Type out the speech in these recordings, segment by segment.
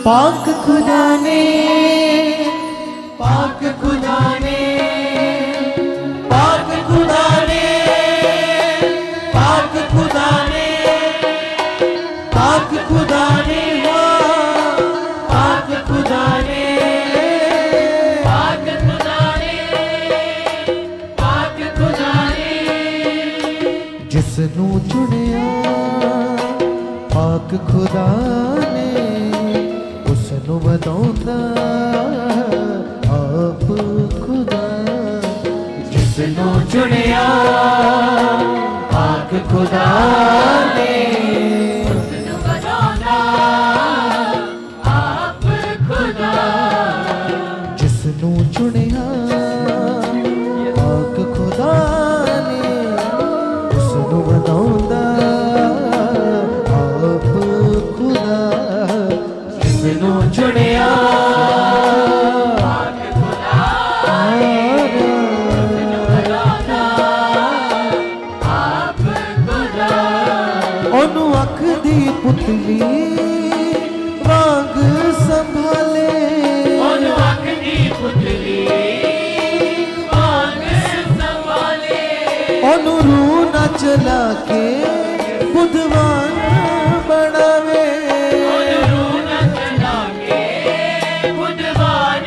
पाक खुदा ने, पाक खुदा ने, पाक खुदा ने, पाक खुदा ने, पाक खुदा ने, पाक खुदा ने, पाक खुदा ने, पाक खुदा ने, जिसनू चुनिया पाक खुदा ने उसनू वधाउंदा आप खुदा। जिसनू चुनिया पाक खुदा ने उसनू वधाउंदा आप खुदा। जिसनू चुनिया पाक खुदा ने उसनू वधाउंदा आप खुदा। जिसनू चुनिया पाक खुदा ने उसनू वधाउंदा आप खुदा। ओनू अख दी पुतली वांग संभाले, ओनू अख दी पुतली वांग संभाले, ओनू रूह ना चला के बुधवान बनावे, ओनू रूह न चला के बुधवान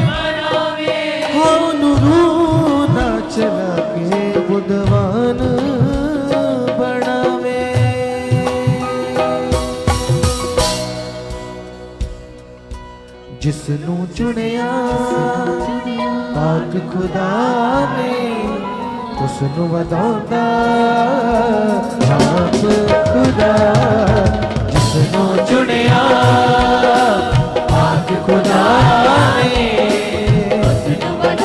बनावे, ओनू रूह ना चला के बुधवान बनावे। जिसनू चुनिया पाक खुदा ने उसनू वधाउंदा आप खुदा। जिसनू चुनिया पाक खुदा ने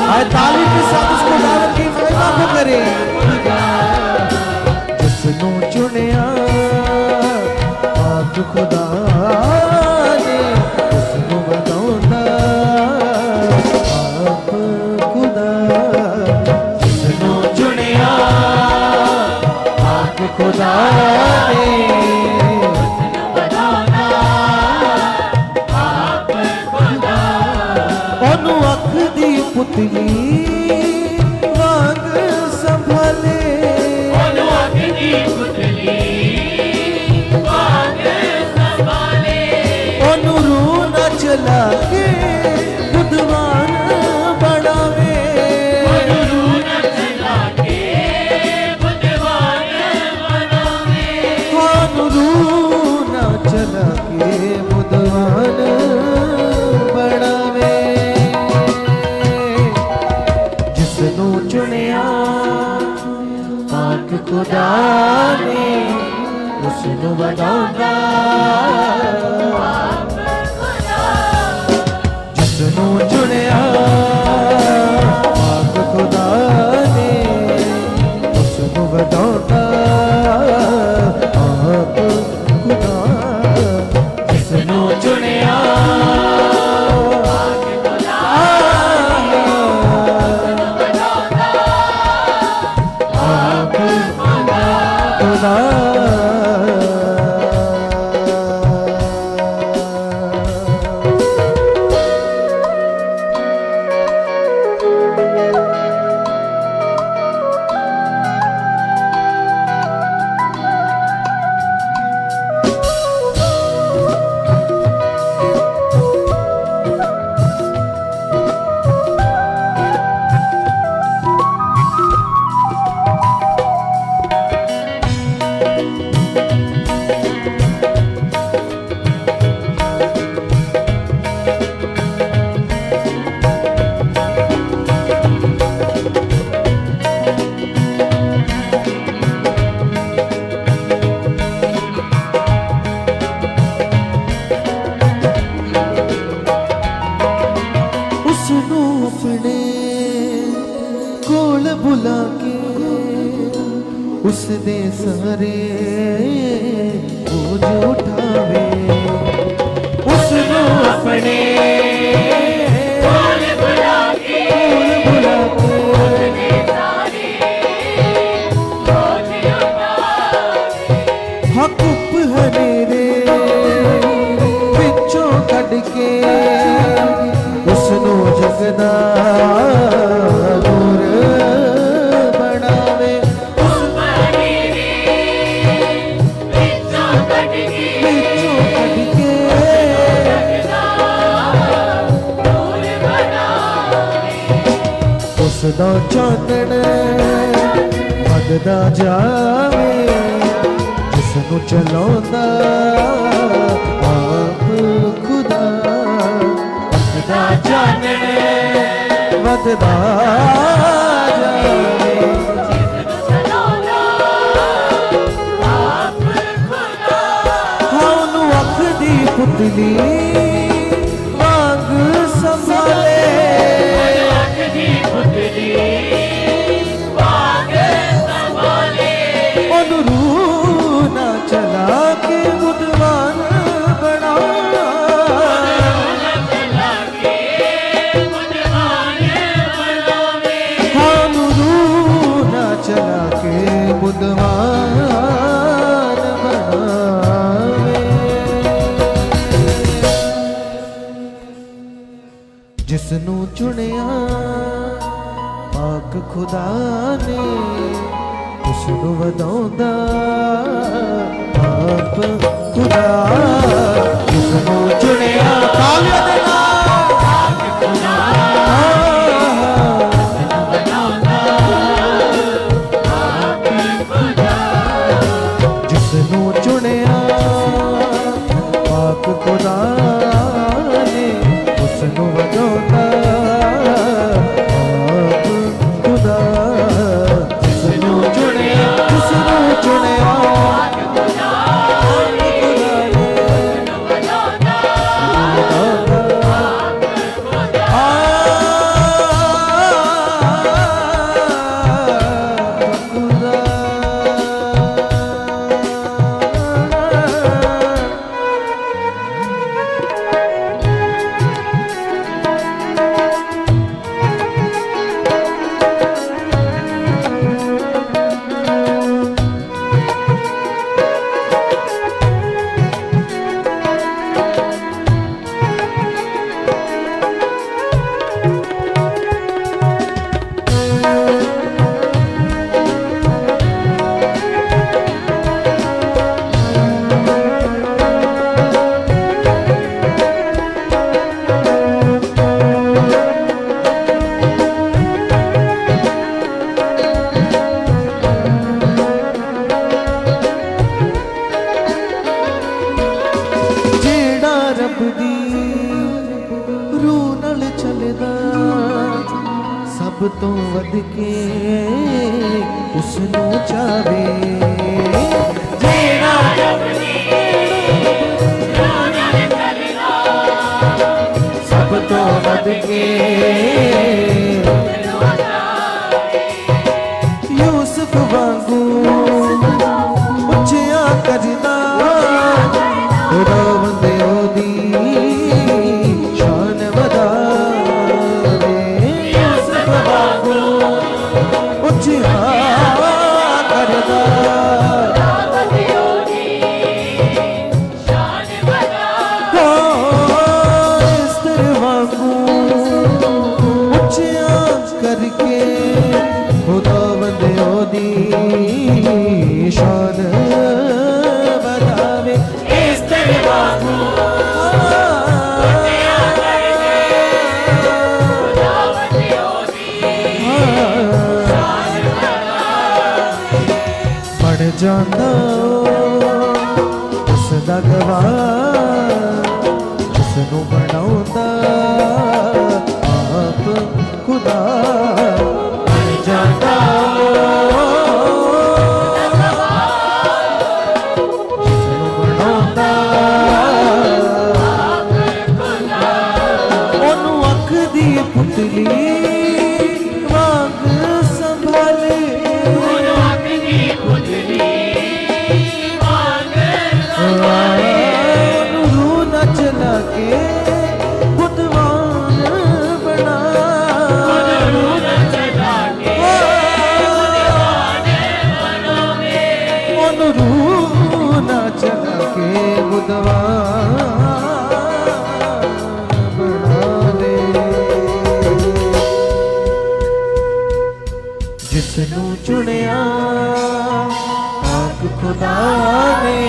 आज ताली के साथ उसको दावत की महिमा को करे। जिसनू चुनिया पाक खुदा ने उसनू वधाउंदा आप खुदा। जिसनू चुनिया पाक खुदा ने उसनू वधाउंदा आप खुदा। ओनू अख दी पुतली वांग संभाले, ओनू अख दी पुतली वांग संभाले, ओनू रूह ना चला के बुधवान बनावे, ओनू रूह न चला के बुधवान बनावे, ओनू रूह ना चला के बुधवान बनावे। जिसनू चुनिया पाक खुदा ने उसनू वधाउंदा आप खुदा। जिसनू चुनिया पाक खुदा ने उसनू वधाउंदा आप खुदा। जिसनू चुनिया पाक खुदा वधाउंदा आप खुदा। उसनू अपने कोल बुला के उसदे सारे बोझ उठावे, उसनू अपने कोल बुला के कोल बुला के उसने सारे बोझ उठावे, हकुप हनेरे पिछों कड़ ਦਾ ਨੂਰ ਬਣਾਵੇ। ਉਸ ਮਹੀਨੇ ਵਿੱਚੋਂ ਕੱਢ ਕੇ ਵਿੱਚੋਂ ਕੱਢ ਕੇ ਨੂਰ ਬਣਾਵੇ। ਉਸ ਦਾ ਚਾਨਣ ਵੱਧਦਾ ਜਾਵੇ, ਜਿਸ ਨੂੰ ਚਲਾਉਂਦਾ ਆਪ ਖੁਦਾ। ਵੱਧਦਾ ਚਾਨਣ ਵੱਧਦਾ ਜਾਵੇ, ਉਹਨੂੰ ਅੱਖ ਦੀ ਪੁਤਲੀ ਵਾਂਗ ਸੰਭਾਲੇ। ਅੱਖ ਦੀ ਪੁਤਲੀ ਵਾਂਗ ਸੰਭਾਲੇ। ਉਹਨੂੰ ਰੂਹ ਨਾ ਚਲਾ ਕੇ ਬੁੱਧਵਾਨ ਬਣਾਵੇ। ਉਹਨੂੰ ਰੂਹ ਨਾ ਚਲਾ ਕੇ ਬੁੱਧਵਾਨ ਬਣਾਵੇ। ਜਿਸ ਨੂੰ ਚੁਣਿਆ ਪਾਕ ਖੁਦਾ ਨੇ, ਉਸ ਨੂੰ ਵਧਾਉਂਦਾ ਆਪ ਖੁਦਾ। ਜਿਸ ਨੂੰ ਚੁਣਿਆ ਤਾਲੀਆਂ ਦੇ ਨਾਲ ਪਾਕ ਖੁਦਾ ਬਣਾਉਂਦਾ ਆਪ ਖੁਦਾ। ਜਿਸ ਨੂੰ ਚੁਣਿਆ ਪਾਕ ਖੁਦਾ ਨੇ, ਉਸ ਨੂੰ ਵਧਾਉਂਦਾ ਆਪ ਖੁਦਾ। ਜਿਸ ਨੂੰ ਚੁਣਿਆ, ਜਿਸ ਨੂੰ ਚੁਣਿਆ ਪਾਕ ਖੁਦਾ ਨੇ ਬਣਾਉਂਦਾ ਆਪ ਖੁਦਾ। ਜਿਹੜਾ ਰੱਬ ਦੀ ਰੂਹ ਨਾਲ ਚੱਲਦਾ, ਸਭ ਤੋਂ ਵੱਧ ਕੇ ਉਸ ਨੂੰ ਚਾਵੇ। ਜਿਹੜਾ ਰੱਬ ਦੀ ਰੂਹ ਨਾਲ ਚੱਲਦਾ, ਸਭ ਤੋਂ ਵੱਧ ਕੇ ਯੂਸਫ ਵਾਂਗੂ ਉੱਚਿਆਂ ਕਰਦਾ, ਖੁਦਾ ਬੰਦੇ ਉਹਦੀ ਸ਼ਾਨ ਵਧਾਵੇ। ਯੂਸਫ ਵਾਂਗੂ ਉੱਚਿਆਂ ਕਰਦਾ, ਬੰਦਿਓ ਦੀ ਸ਼ਾਨ ਵਧਾਵੇ। ਇਸ ਤਰ੍ਹਾਂ ਵਾਂਗੂ ਉੱਚਿਆਂ ਕਰਕੇ ਖੁਦਾ ਬੰਦੇ ਉਹਦੀ ਸ਼ਾਨ ਵਧਾਵੇ। ਇਸ ਤਰ੍ਹਾਂ ਵਾਂਗੂ ਉੱਚਿਆਂ ਕਰਕੇ ਖੁਦਾ ਬੰਦਿਓ ਦੀ ਸ਼ਾਨ ਵਧਾਵੇ। ਬਣ ਜਾਂਦਾ ਉਸ ਦਾ ਗਵਾਹ, ਜਿਸ ਨੂੰ ਬਣਾਉਂਦਾ ਆਪ ਖੁਦਾ। ਬਣ ਜਾਂਦਾ ਜਿਸ ਨੂੰ ਬਣਾਉਂਦਾ ਉਹਨੂੰ ਅੱਖ ਦੀ ਪੁਤਲੀ ਵਾਂਗ ਸੰਭਾਲੇ। ਉਹਨੂੰ ਅੱਖ ਦੀ ਪੁਤਲੀ ਵਾਂਗ ਸੰਭਾਲੇ। ਉਹਨੂੰ ਰੂਹ ਨਾ ਚਲਾ ਕੇ ਬੁੱਧਵਾਨ ਬਣਾ। ਉਹਨੂੰ ਰੂਹ ਨਾਲ ਚਲਾ ਕੇ ਬੁੱਧਵਾਨ ਬਣਾਵੇ। ਉਹਨੂੰ ਰੂਹ ਨਾ ਚਲਾ ਕੇ ਬੁੱਧਵਾਨ ਬਣਾਵੇ। ने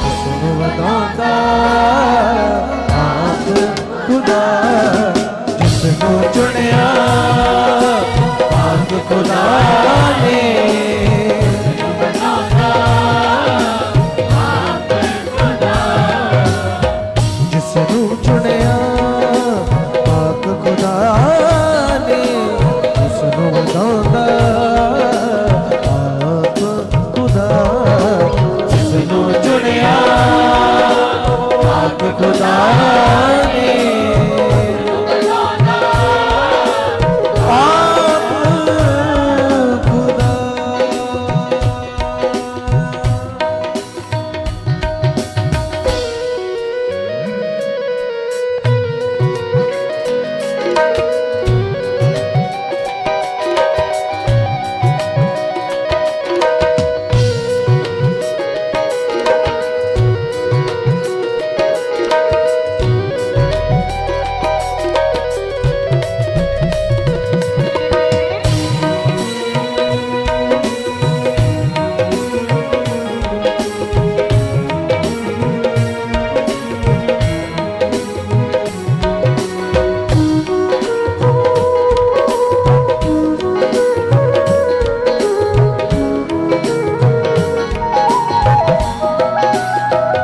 उसनू वधांदा आप खुदा जिसनू चुनिया आप खुदा ने जिसनू चुनिया आप खुदा ने उसनू वधांदा आप खुदा जिसनू चुनिया आप खुदा ने आप खुदा।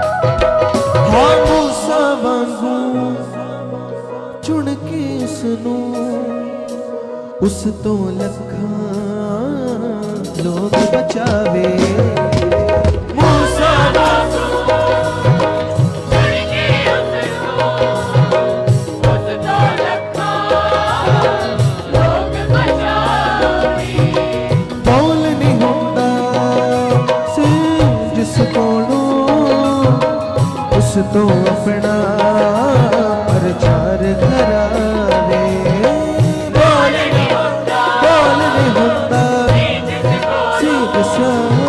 हाँ मूसा वांगू चुन के उसनू उस तो लखां लोग बचावे मूसा वांगू बौल नहीं होंदा से जिस कोलों उस तो अपना प्रचार करावे बौल नहीं होंदा से जिस कोलों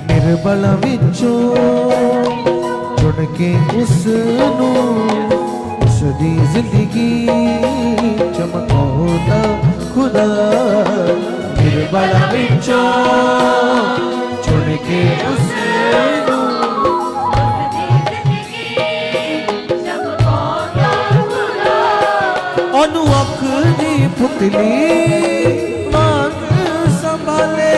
निर्बला विचों चुन के उसनू उसदी जिंदगी चमकाउंदा खुदा निर्बला विचों चुन के उसनू ओनू अख दी पुतली मांग संभाले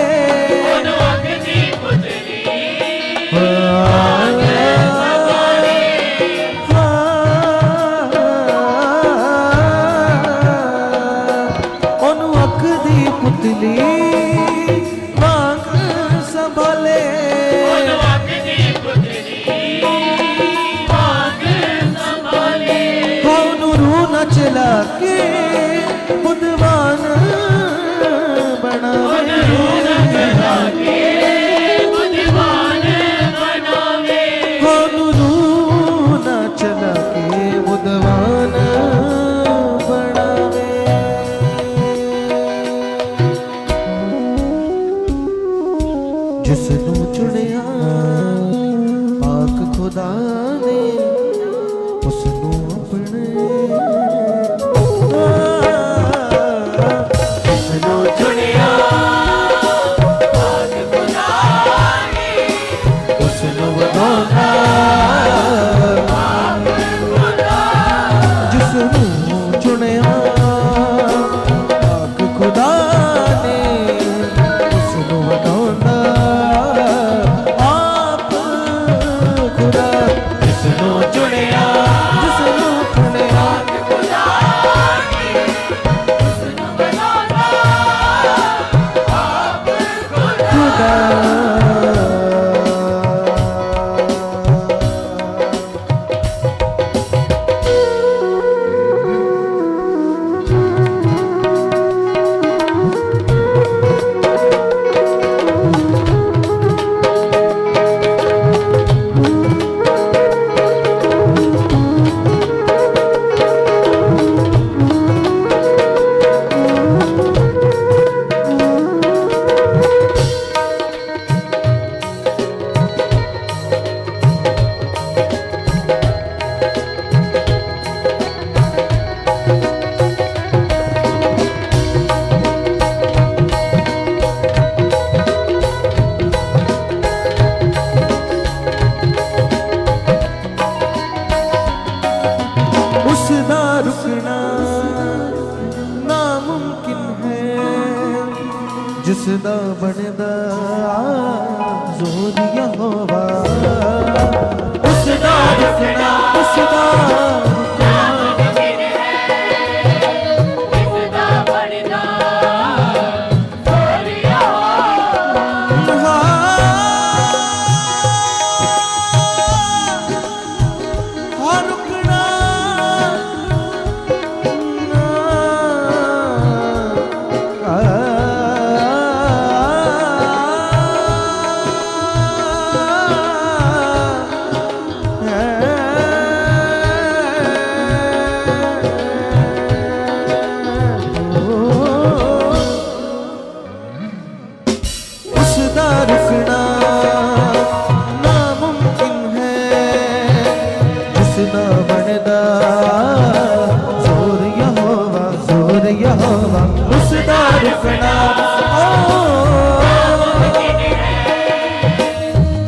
ओनू अख दी पुतली मांग संभाले ओनू रू न चला के बुधवान बनावे ओनू रू न चला के बुधवान बनावे जिसनू चुनिया पाक खुदा ने उसनू अपने जिसनू चुनिया पाक खुदा ने उसनू वधांदा जिसनू चुनिया पाक खुदा ने उसनू वधांदा आप खुदा जिसनू चुनिया जिस दा बनदा जोर यहोवा उस दा रुकना उस दा जिसदा बनदा जोर यहोवा हाँ रुकना उसदा रुकना नामुमकिन है जिसदा बनदा जोर यहोवा उसदा रुकना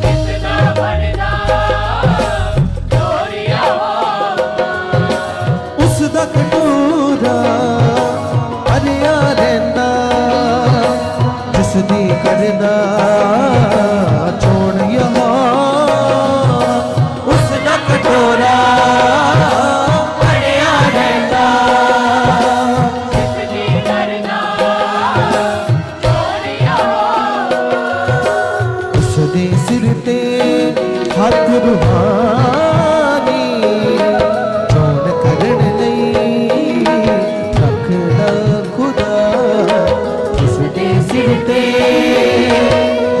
जिसदा बनदा जोर यहोवा उसदा कटोरा भरिया रहिंदा जिसदी करदा चोण यहोवा उसदा कटोरा भरिया रहिंदा जिसदी करदा जोर यहोवा उसदे सिर ते हथ रूहानी चोण करन लई रखदा खुदा उसदे सिर ते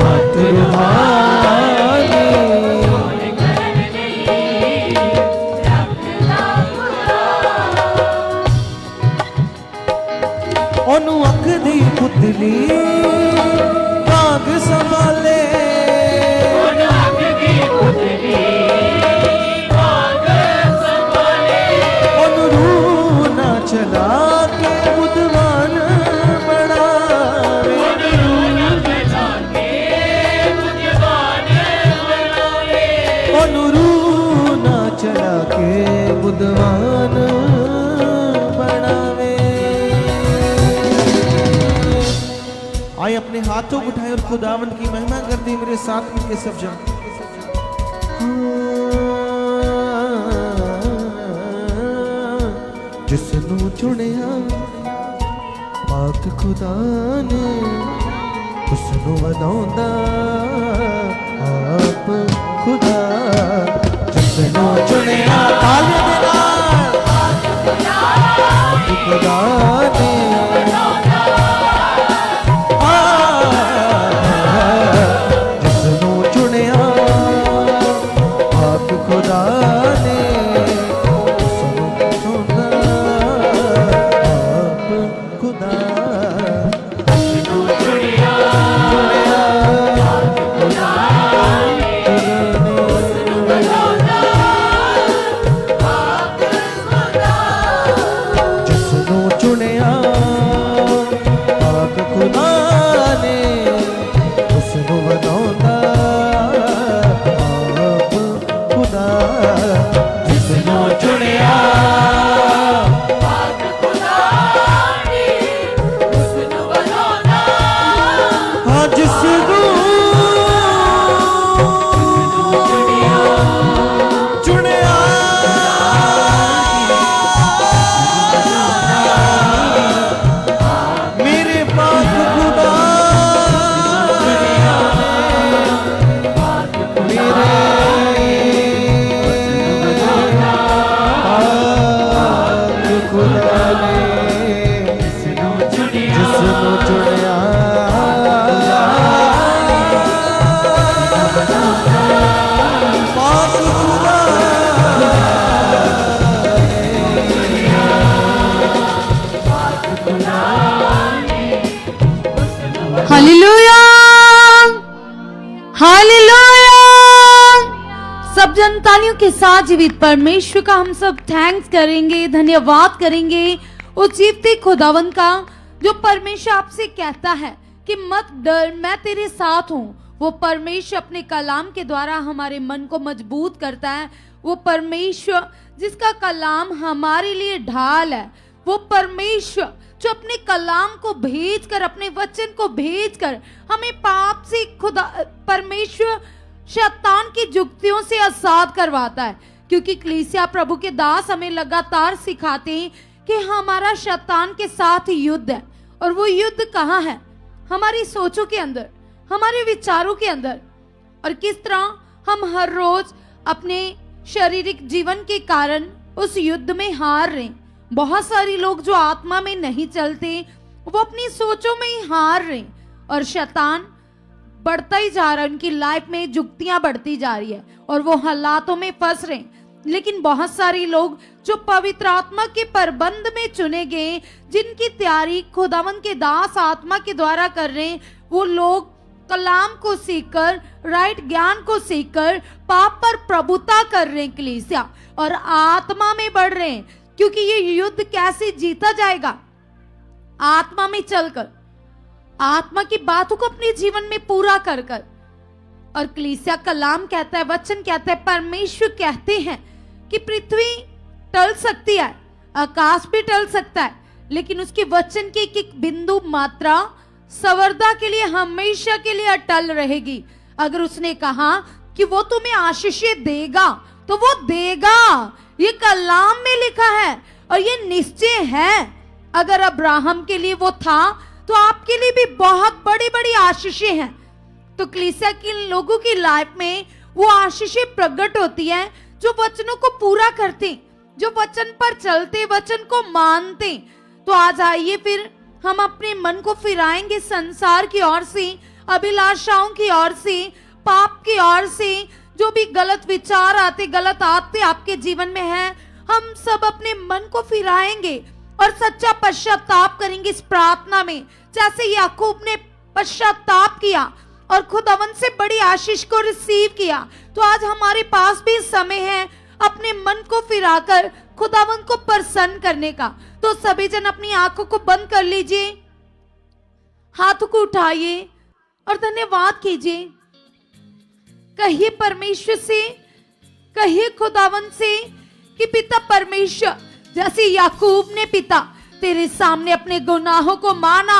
हथ रूहानी ओनू अख दी पुतली बाग संभाले ओनू रूह ना चला के बुधवान बनावे ओनू रूह ना चला के बुधवान बनावे आइए अपने हाथों को उठाए और खुदावन की महिमा कर दी मेरे साथ मिलके सब जन जिसनू चुनिया पाक खुदा ने उसनू वधाउंदा आप खुदा जिसनू चुनिया ताले दे नाल आप खुदा ने जिसनू चुनिया आप खुदा ने उसनू वधाउंदा आप खुदा जिसनू चुनिया पाक खुदा ने उसनू वधाउंदा आप खुदा जिसनू चुनिया हाँ जिसनू चुनिया मेरे पाक खुदा मेरे पाक खुदा ने जिसनू चुनिया पाक खुदा हालेलुया हालेलुया। सब जनतानियों के साथ जीवित परमेश्वर का हम सब थैंक्स करेंगे, धन्यवाद करेंगे उस जीवते खुदावन का जो परमेश्वर आपसे कहता है कि मत डर, मैं तेरे साथ हूँ। वो परमेश्वर अपने कलाम के द्वारा हमारे मन को मजबूत करता है। वो परमेश्वर जिसका कलाम हमारे लिए ढाल है, वो परमेश्वर जो अपने कलाम को भेजकर, अपने वचन को भेजकर हमें पाप से खुदा परमेश्वर शैतान की जुक्तियों से आजाद करवाता है। क्योंकि कलीसिया प्रभु के दास हमें लगातार सिखाते हैं कि हमारा शैतान के साथ युद्ध है। और वो युद्ध कहाँ है? हमारी सोचों के अंदर, हमारे विचारों के अंदर। और किस तरह हम हर रोज अपने शारीरिक जीवन के कारण उस युद्ध में हार रहे। बहुत सारे लोग जो आत्मा में नहीं चलते, वो अपनी सोचों में ही हार रहे और शैतान बढ़ता ही जा रहा है। उनकी लाइफ में जुक्तियां बढ़ती जा रही है और वो हालातों में फंस रहे। लेकिन बहुत सारे लोग जो पवित्र आत्मा के प्रबंध में चुने गए, जिनकी तैयारी खुदावंद के दास आत्मा के द्वारा कर रहे हैं, वो लोग कलाम को सीखकर, राइट ज्ञान को सीखकर पाप पर प्रभुता कर रहे हैं कलीसिया, और आत्मा में बढ़ रहे हैं। क्योंकि ये युद्ध कैसे जीता जाएगा? आत्मा में चलकर, आत्मा की बातों को अपने जीवन में पूरा कर कर। और कलीसिया कलाम कहता है, वचन कहता है, परमेश्वर कहते हैं कि पृथ्वी टल सकती है, आकाश भी टल सकता है, लेकिन उसके वचन की एक एक बिंदु मात्रा सवर्दा के लिए हमेशा के लिए अटल रहेगी। अगर उसने कहा कि वो तुम्हें आशीषें देगा तो वो देगा। ये कलाम में लिखा है और ये निश्चय है। अगर अब्राहम के लिए वो था तो आपके लिए भी बहुत बड़ी बड़ी आशीषें हैं। तो कलीसिया के लोगों की लाइफ में वो आशीषें प्रकट होती है जो वचनों को पूरा करते, जो वचन पर चलते, वचन को मानते। तो आज आइए फिर हम अपने मन को फिराएंगे संसार की ओर से, अभिलाषाओं की ओर से, पाप की ओर से। जो भी गलत विचार आते, गलत आते आपके जीवन में है, हम सब अपने मन को फिराएंगे और सच्चा पश्चाताप करेंगे इस प्रार्थना में। जैसे याकूब ने पश्चाताप किया और खुदावन से बड़ी आशीष को रिसीव किया, तो आज हमारे पास भी समय है अपने मन को फिराकर खुदावन को प्रसन्न करने का। तो सभी जन अपनी आंखों को बंद कर लीजिए, हाथों को उठाइए और धन्यवाद कीजिए। कहिए परमेश्वर से, कहिए खुदावन से कि पिता परमेश्वर, जैसे याकूब ने पिता तेरे सामने अपने गुनाहों को माना,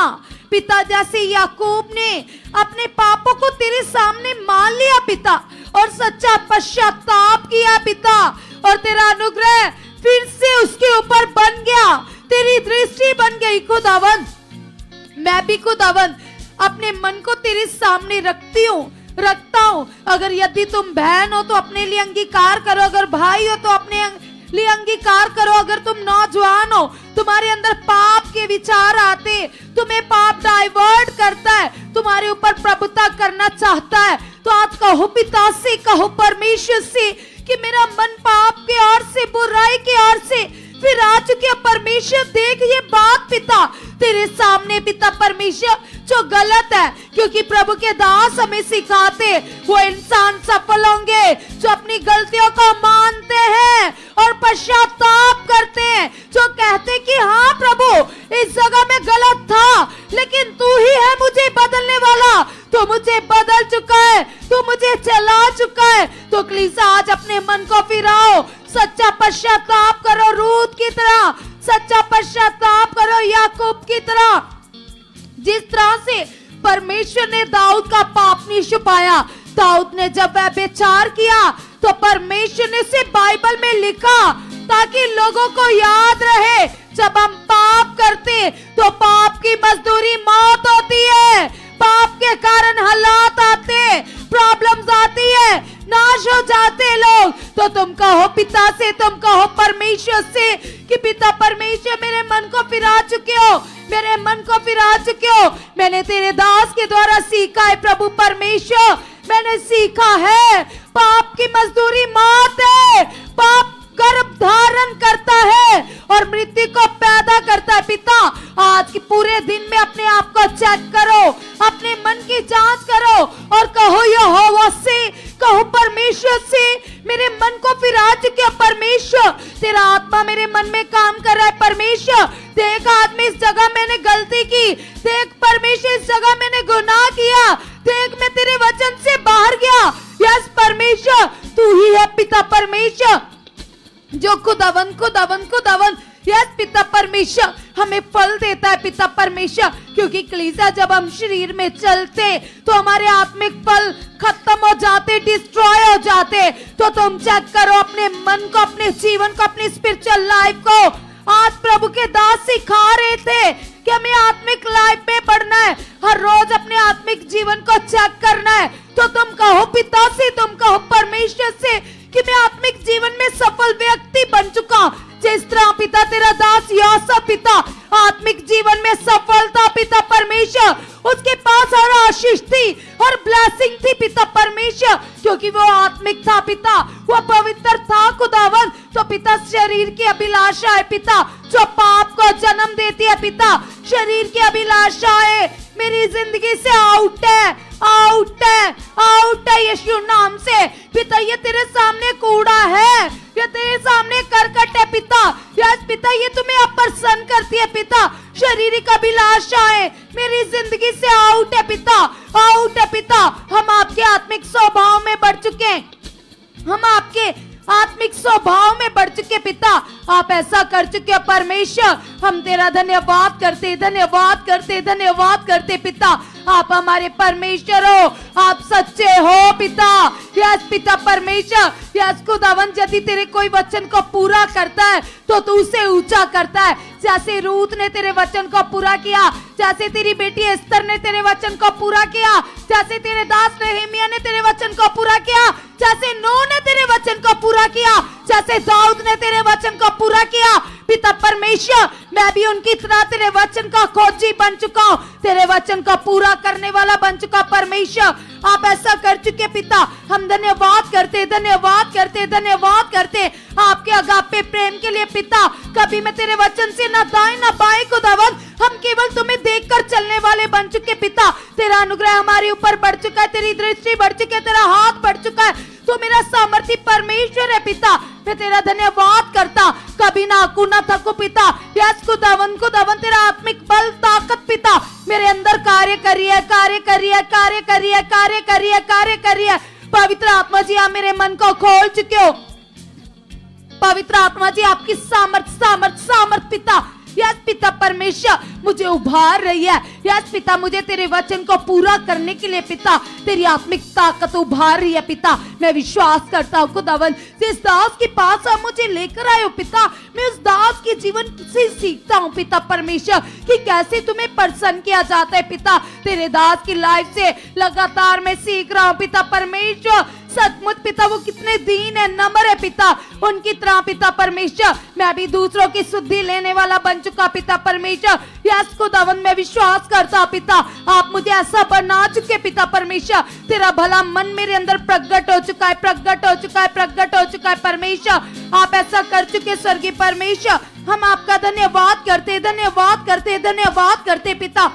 पिता जैसे याकूब ने अपने पापों को तेरे सामने मान लिया पिता, और सच्चा पश्चाताप किया पिता, और तेरा अनुग्रह फिर से उसके ऊपर बन गया, तेरी दृष्टि बन गई खुदावन। मैं भी खुदावन अपने मन को तेरे सामने रखता हूँ। अगर यदि तुम बहन हो तो अपने लिए अंगीकार करो, अगर भाई हो तो अपने लिए अंगीकार करो। अगर तुम नौजवान हो, तुम्हारे अंदर पाप के विचार आते, तुम्हें पाप डाइवर्ट करता है, तुम्हारे ऊपर प्रभुता करना चाहता है, तो आज कहो पिता से, कहो परमेश्वर से कि मेरा मन पाप के ओर से, बुराई के ओर से फिर आ चुके। परमेश्वर देख ये बात पिता तेरे सामने, पिता परमेश्वर जो गलत है, क्योंकि प्रभु के दास हमें सिखाते वो इंसान सफल होंगे जो अपनी गलतियों को मानते हैं और पश्चाताप करते हैं, जो कहते कि हाँ प्रभु इस जगह में गलत था, लेकिन तू ही है मुझे बदलने वाला, तो मुझे बदल चुका है, तू मुझे चला चुका है। तो कलीसिया आज अपने मन को फिराओ, सच्चा पश्चाताप करो, रूत की तरह सच्चा पश्चाताप करो, याकूब की तरह। जिस तरह से परमेश्वर ने दाऊद का पाप नहीं छुपाया, दाऊद ने जब वह व्यभिचार किया तो परमेश्वर ने उसे बाइबल में लिखा ताकि लोगों को याद रहे, जब हम पाप करते तो पाप की मजदूरी मौत होती है, पाप के कारण हालात आते, प्रॉब्लम्स आती है, नाश हो जाते लोग। तो तुम कहो पिता से, तुम कहो परमेश्वर से कि पिता परमेश्वर मेरे मन को फिरा चुके हो, मेरे मन को फिरा चुके हो। मैंने तेरे दास के द्वारा सीखा है प्रभु परमेश्वर, मैंने सीखा है पाप की मजदूरी मौत है, पाप गर्भ धारण करता है और मृत्यु को पैदा करता है। पिता आज के पूरे दिन में अपने आप को चेक करो, अपने मन की जांच करो और कहो यहोवा से, कहो परमेश्वर से, मेरे मन को फिरा चुके परमेश्वर, तेरा आत्मा मेरे मन में काम कर रहा है परमेश्वर। देख आज मैं इस जगह मैंने गलती की, देख परमेश्वर इस जगह मैंने गुनाह किया, देख मैं तेरे वचन से बाहर गया। यस परमेश्वर तू ही है पिता परमेश्वर जो खुदावन यस पिता परमेश्वर, हमें फल देता है पिता परमेश्वर, क्योंकि कलीसिया जब हम शरीर में चलते तो हमारे आत्मिक फल खत्म हो जाते, डिस्ट्रॉय हो जाते। तो तुम चेक करो अपने मन को, अपने जीवन को, अपनी स्पिरिचुअल लाइफ को। आज प्रभु के दास सिखा रहे थे कि हमें आत्मिक लाइफ में बढ़ना है, हर रोज अपने आत्मिक जीवन को चेक करना है। तो तुम कहो पिता से, तुम कहो परमेश्वर से कि मैं आत्मिक जीवन में सफल व्यक्ति बन चुका। जिस तरह पिता तेरा दास यासा पिता आत्मिक जीवन में सफल था पिता परमेश्वर, उसके पास हर आशीष थी और ब्लेसिंग थी पिता परमेश्वर, क्योंकि वो आत्मिक था पिता, वो पवित्र था खुदावन। तो पिता शरीर की अभिलाषा है पिता जो पाप को जन्म देती है पिता, शरीर की अभिलाषा है मेरी जिंदगी से आउट है, आउट है, आउट है यीशु नाम से। पिता ये तेरे सामने कूड़ा है, ये तेरे सामने करकट है पिता। यस पिता ये तुम्हें अप्रसन्न करती है पिता, शारीरिक अभिलाषाएं मेरी जिंदगी से आउट है पिता, आउट है पिता। हम आपके आत्मिक स्वभाव में बढ़ चुके हैं, हम आपके आत्मिक स्वभाव में बढ़ चुके पिता, आप ऐसा कर चुके हो परमेश्वर। हम तेरा धन्यवाद करते, धन्यवाद करते, धन्यवाद करते पिता। आप हमारे परमेश्वर हो, आप सच्चे हो पिता। यस पिता परमेश्वर, यस खुदावन यदि तेरे कोई वचन को पूरा करता है तो तू उसे ऊंचा करता है। जैसे रूत ने तेरे वचन को पूरा किया, जैसे तेरी बेटी एस्तर ने तेरे वचन को पूरा किया, जैसे तेरे दास नेहेमिया ने तेरे वचन को पूरा किया, जैसे नूह ने तेरे वचन को पूरा किया, जैसे दाऊद ने तेरे वचन को पूरा किया पिता परमेश्वर, मैं भी उनकी तरह तेरे वचन का खोजी बन चुका हूँ, तेरे वचन को पूरा करने वाला बन चुका परमेश्वर। आप ऐसा कर चुके पिता, हम धन्यवाद करते, धन्यवाद करते, धन्यवाद करते आपके अगापे प्रेम के लिए पिता। कभी मैं तेरे वचन से ना दाएं ना बाएं खुदावन, हम केवल तुम्हें देखकर चलने वाले बन चुके पिता। तेरा अनुग्रह हमारे ऊपर बढ़ चुका है, तेरी दृष्टि बढ़ चुकी है, तेरा हाथ बढ़ चुका है, तो मेरा सामर्थ्य परमेश्वर है पिता। मैं तेरा धन्यवाद करता, कभी ना आकू ना थकू पिता। यस खुदावन, खुदावन तेरा आत्मिक बल ताकत पिता मेरे अंदर कार्य करिए, कार्य करिए, कार्य करिए, कार्य करिए, कार्य करिए। पवित्र आत्मा जी आप मेरे मन को खोल चुके हो, पवित्र आत्मा जी आपकी सामर्थ सामर्थ सामर्थ पिता। यस पिता परमेश्वर मुझे उभार रही है, यस पिता मुझे तेरे वचन को पूरा करने के लिए पिता तेरी आत्मिक ताकत उभार रही है पिता। मैं विश्वास करता हूँ खुदावन जिस दास के पास आप मुझे लेकर आए हो पिता, मैं उस दास के जीवन से सीखता हूँ पिता परमेश्वर कि कैसे तुम्हें प्रसन्न किया जाता है पिता। तेरे दास की लाइफ से लगातार मैं सीख रहा हूँ पिता परमेश्वर, सचमुच पिता वो कितने दीन है, नम्र है पिता, उनकी तरह पिता परमेश्वर मैं भी दूसरों की शुद्धि लेने वाला बन चुका पिता परमेश्वर। यस खुदावन मैं विश्वास करता पिता आप मुझे ऐसा बना चुके पिता परमेश्वर, तेरा भला मन मेरे अंदर प्रकट हो चुका है, प्रकट हो चुका है, प्रकट हो चुका है परमेश्वर। आप ऐसा कर चुके स्वर्गीय परमेश्वर, हम आपका धन्यवाद करते, धन्यवाद करते, धन्यवाद करते पिता।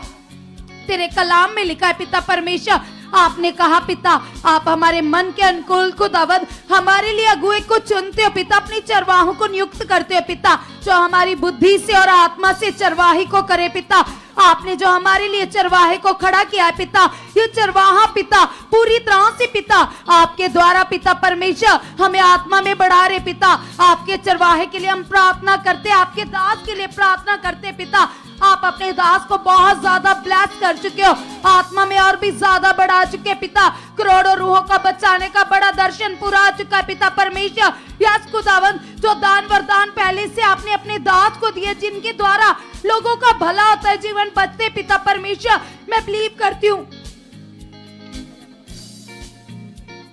तेरे कलाम में लिखा है पिता परमेश्वर, आपने कहा पिता आप हमारे मन के अनुकूल खुदावंद हमारे लिए अगुए को चुनते हो पिता, अपनी चरवाहों को नियुक्त करते हो पिता, जो हमारी बुद्धि से और आत्मा से चरवाही को करे पिता। आपने जो हमारे लिए चरवाहे को खड़ा किया है पिता, ये चरवाहा पिता पूरी तरह से पिता आपके द्वारा पिता परमेश्वर हमें आत्मा में बढ़ा रहे पिता। आपके चरवाहे के लिए हम प्रार्थना करते, आपके दास के लिए प्रार्थना करते पिता। आप अपने दास को बहुत ज्यादा ब्लेस कर चुके हो, आत्मा में और भी ज्यादा बढ़ा चुके पिता। करोड़ों रूहों का बचाने का बड़ा दर्शन पूरा आ चुका है पिता परमेश्वर। यस खुदावंद जो दान वरदान पहले से आपने अपने दास को दिए, जिनके द्वारा लोगों का भला होता है, जीवन बचते पिता परमेश्वर, मैं बिलीव करती हूँ,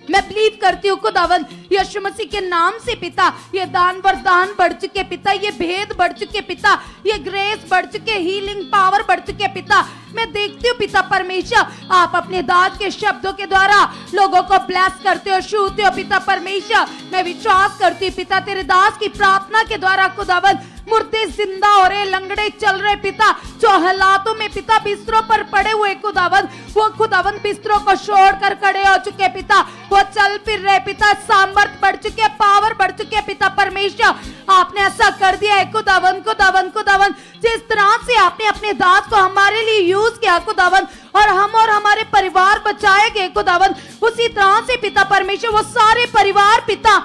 मैं बिलीव करती हूँ खुदावंद यीशु मसीह के नाम से पिता ये दान वरदान बढ़ चुके पिता, ये भेद बढ़ चुके पिता, ये ग्रेस बढ़ चुके, हीलिंग पावर बढ़ चुके पिता। मैं देखती हूँ पिता परमेश्वर आप अपने दास के शब्दों के द्वारा लोगों को ब्लेस करते हो, छूते हो पिता परमेश्वर। मैं विश्वास करती हूँ पिता तेरे दास की प्रार्थना के द्वारा खुदावंद मुर्दे जिंदा हो रहे, लंगड़े चल रहे पिता, जो हालातों में पिता बिस्तरों पर पड़े हुए खुदावंद वो खुदावंद बिस्तरों को छोड़कर खड़े हो चुके पिता, वो चल फिर रहे पिता, सामर्थ बढ़ चुके, पावर बढ़ चुके पिता परमेश्वर। आपने ऐसा कर दिया है खुदावंद, खुदावंद, खुदावंद जिस तरह से आपने अपने दास को हमारे लिए यूज किया खुदावंद और हम और हमारे परिवार बचाए गए खुदावंद, उसी तरह से पिता परमेश्वर वो सारे परिवार पिता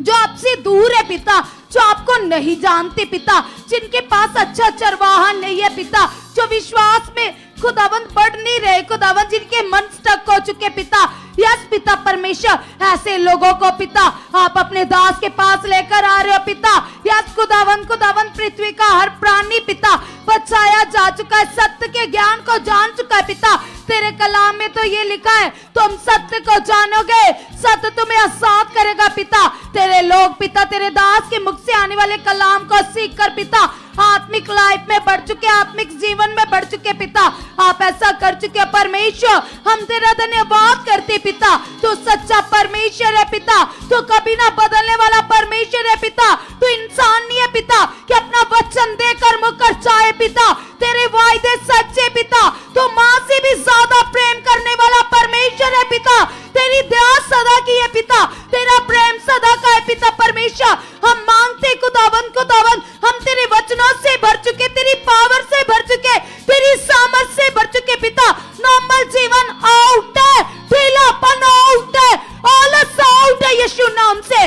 जो आपसे दूर है पिता, जो आपको नहीं जानते पिता, जिनके पास अच्छा चरवाहा नहीं है पिता, जो विश्वास में खुदावंद बढ़ नहीं रहे खुदावंद, जिनके मन स्टक हो चुके पिता, यस पिता परमेश्वर, ऐसे लोगों को पिता आप अपने दास के पास लेकर आ रहे हो पिता। यस खुदावंद खुदावंद, पृथ्वी का हर प्राणी पिता बचाया जा चुका है, सत्य के ज्ञान को जान चुका है पिता। तेरे कलाम में तो ये लिखा है, तुम सत्य को जानोगे, सत्य तुम्हें आजाद करेगा पिता। तेरे लोग पिता तेरे दास के मुख से आने वाले कलाम को सीख कर पिता आत्मिक लाइफ में बढ़ चुके, आत्मिक जीवन में बढ़ चुके पिता। आप ऐसा कर चुके परमेश्वर, हम तेरा धन्यवाद करते पिता। तू सच्चा परमेश्वर है पिता, तू कभी ना बदलने वाला परमेश्वर है पिता। तू इंसान नहीं है पिता कि अपना वचन देकर मुकर जाए पिता। तेरे वायदे सच्चे पिता, तू माँ से भी ज्यादा प्रेम करने वाला परमेश्वर है पिता। तेरी दया सदा की है पिता, तेरा प्रेम सदा का है पिता परमेश्वर। हम मांगते खुदावंद खुदावंद, हम तेरे वचनों से भर चुके, तेरी पावर से भर चुके, तेरी सामर्थ से भर चुके पिता। नॉर्मल जीवन आउट है, ढीलापन आउट है, आलस आउट है यीशु नाम से।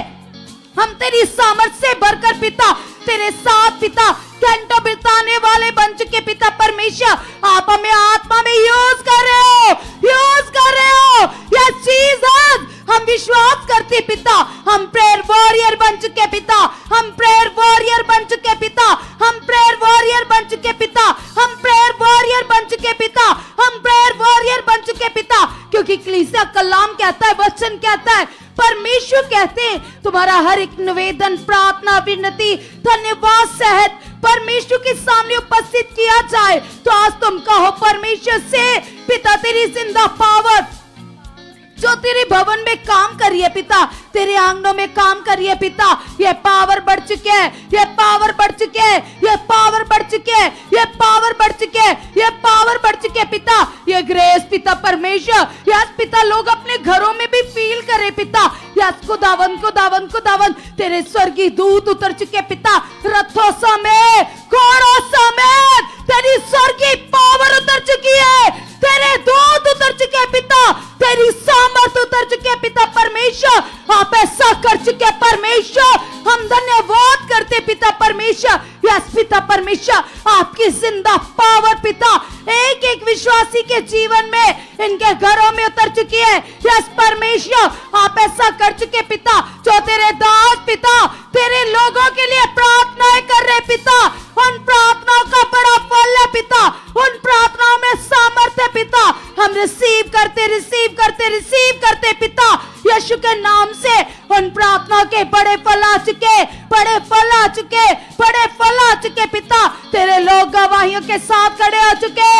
हम तेरी सामर्थ से भरकर पिता तेरे साथ पिता घंटों बिताने वाले बन चुके पिता परमेश्वर। आप हमें आत्मा में यूज कर रहे हो, यूज कर रहे हो। यस जीसस, हम विश्वास करते पिता, हम प्रेयर वॉरियर बन चुके पिता, हम प्रेयर वॉरियर बन चुके पिता, हम प्रेयर वॉरियर बन चुके पिता, हम प्रेयर वॉरियर बन चुके पिता, हम प्रेयर वॉरियर बन चुके पिता। क्योंकि कलीसिया कलाम कहता है, वचन कहता है, परमेश्वर कहते हैं तुम्हारा हर एक निवेदन, प्रार्थना, विनती, धन्यवाद सहित परमेश्वर के सामने उपस्थित किया जाए। तो आज तुम कहो परमेश्वर से पिता तेरी जिंदा पावर जो तेरे भवन में काम कर रही है पिता, तेरे आंगनों में काम कर रही है पिता, ये पावर बढ़ चुके हैं, ये पावर बढ़ चुके हैं, ये पावर बढ़ चुके हैं, ये पावर बढ़ चुके हैं, ये पावर बढ़ चुके हैं पिता। ये ग्रेस पिता परमेश्वर, यस पिता लोग अपने घरों में भी फील करे पिता। यस खुदावंद खुदावंद खुदावंद, तेरे स्वर्गीय दूत उतर चुके पिता, रथों समेत, घोड़ों समेत तेरी स्वर्गीय पावर उतर चुकी है, तेरे दूत उतर चुके हैं पिता, तेरी सामर्थ उतर चुके हैं पिता परमेश्वर। आप ऐसा कर चुके हैं परमेश्वर, हम धन्यवाद करते पिता परमेश्वर। यस पिता परमेश्वर, आपकी जिंदा पावर पिता एक एक विश्वासी के जीवन में, इनके घरों में उतर चुकी है। यस परमेश्वर, आप ऐसा कर चुके पिता, जो तेरे दास पिता तेरे लोगों के लिए प्रार्थनाएं कर रहे पिता, उन प्रार्थनाओं का बड़ा फल है पिता, उन प्रार्थनाओं में सामर्थ्य है पिता। हम रिसीव करते रिसीव करते रिसीव करते पिता यीशु के नाम से। उन प्रार्थनाओं के बड़े फल आ चुके, बड़े फल आ चुके, बड़े फल आ चुके पिता। तेरे लोग गवाहियों के साथ खड़े हो चुके।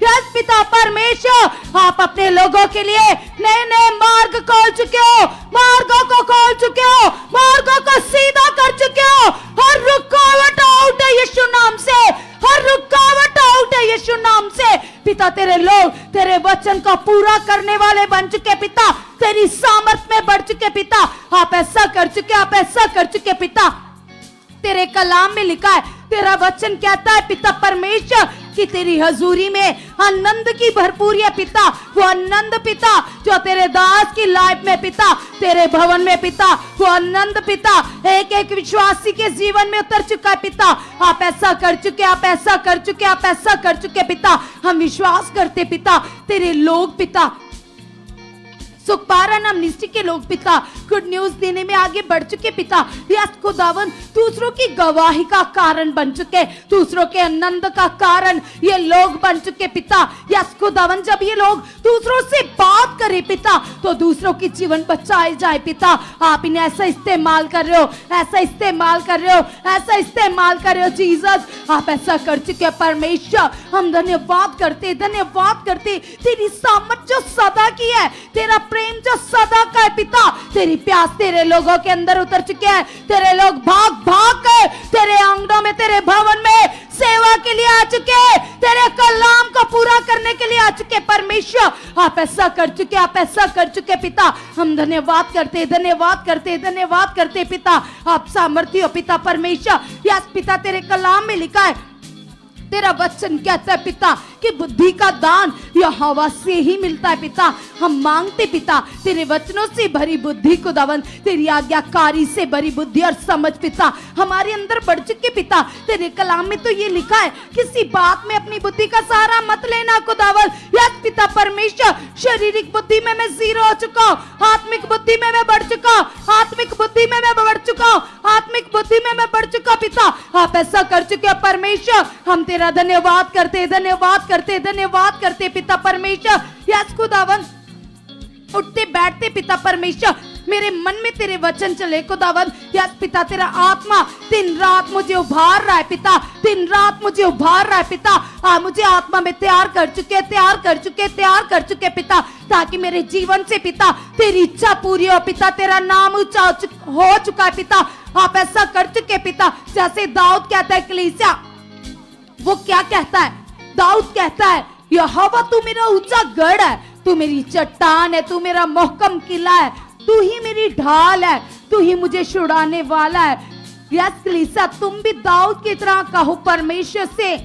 यस पिता परमेश्वर, आप अपने लोगों के लिए नए नए मार्ग खोल चुके हो, मार्गों को खोल चुके हो, मार्गों को सीधा कर चुके हो। हर रुकावट आउट है यीशु नाम से, हर रुकावट आउट है यीशु नाम से पिता। तेरे लोग तेरे वचन को पूरा करने वाले बन चुके पिता, तेरी सामर्थ में बढ़ चुके पिता। आप ऐसा कर चुके, आप ऐसा कर चुके पिता। तेरे कलाम में लिखा है, तेरा वचन कहता है पिता परमेश्वर कि तेरी हजूरी में आनंद की भरपूरी है पिता। वो आनंद पिता जो तेरे दास की लाइफ में पिता, तेरे भवन में पिता, वो आनंद पिता एक एक विश्वासी के जीवन में उतर चुका है पिता। आप ऐसा कर चुके, आप ऐसा कर चुके, आप ऐसा कर चुके पिता। हम विश्वास करते पिता, तेरे लोग पिता सुखपारा नाम निश्चित के लोग पिता गुड न्यूज देने में आगे बढ़ चुके पिता। यस खुदावन, दूसरों की गवाही का कारण बन चुके, दूसरों के आनंद का कारण ये लोग बन चुके पिता। यस खुदावन, जब ये लोग दूसरों से बात करें पिता, तो दूसरों की जीवन बचाए जाए पिता। आप इन्हें ऐसा इस्तेमाल कर रहे हो, ऐसा इस्तेमाल कर रहे हो, ऐसा इस्तेमाल कर रहे हो जीसस। आप ऐसा कर चुके परमेश्वर, हम धन्यवाद करते, धन्यवाद करते। तेरी सामर्थ जो सदा की है, तेरा प्रेम जो सदा का है पिता, तेरी प्यास तेरे लोगों के अंदर उतर चुके हैं। तेरे लोग भाग भाग कर तेरे आंगनों में, तेरे भवन में सेवा के लिए आ चुके, तेरे कलाम को पूरा करने के लिए आ चुके परमेश्वर। आप ऐसा कर चुके, आप ऐसा कर चुके पिता। हम धन्यवाद करते, धन्यवाद करते, धन्यवाद करते पिता। आप सामर्थ्य हो पिता परमेश्वर। यस पिता, तेरे कलाम में लिखा है, तेरा वचन कहता है पिता कि बुद्धि का दान यहोवा से ही मिलता है पिता। हम मांगते पिता तेरे वचनों से भरी बुद्धि खुदावन, तेरी आज्ञाकारी से भरी बुद्धि और समझ पिता हमारे अंदर बढ़ चुके पिता। तेरे कलाम में तो ये लिखा है किसी बात में अपनी बुद्धि का सहारा मत लेना खुदावन। यस पिता परमेश्वर, शारीरिक बुद्धि में मैं जीरो हो चुका हूँ, आत्मिक बुद्धि में मैं बढ़ चुका हूँ, आत्मिक बुद्धि में मैं बढ़ चुका हूँ, आत्मिक बुद्धि में मैं बढ़ चुका पिता। आप ऐसा कर चुके हैं परमेश्वर, हम तेरा धन्यवाद करते, धन्यवाद करते, धन्यवाद करते पिता परमेश्वर। यस खुदावन, उठते बैठते पिता परमेश्वर मेरे मन में तेरे वचन चले खुदावन। यस पिता तेरा आत्मा दिन रात मुझे उभार रहा है पिता, दिन रात मुझे उभार रहा है पिता। मुझे आत्मा में तैयार कर चुके, तैयार कर चुके, तैयार कर चुके पिता, ताकि मेरे जीवन से पिता तेरी इच्छा पूरी हो पिता। तेरा नाम ऊंचा हो चुका है पिता। आप ऐसा कर चुके पिता जैसे दाऊद कहता है कलीसिया, वो क्या कहता है? दाऊद कहता है यहोवा तू मेरा ऊंचा गढ़ है, तू मेरी चट्टान है, तू मेरा मोहकम किला है, तू ही मेरी ढाल है, तू ही मुझे छुड़ाने वाला है। यस कलीसिया, तुम भी दाऊद की तरह कहो परमेश्वर से,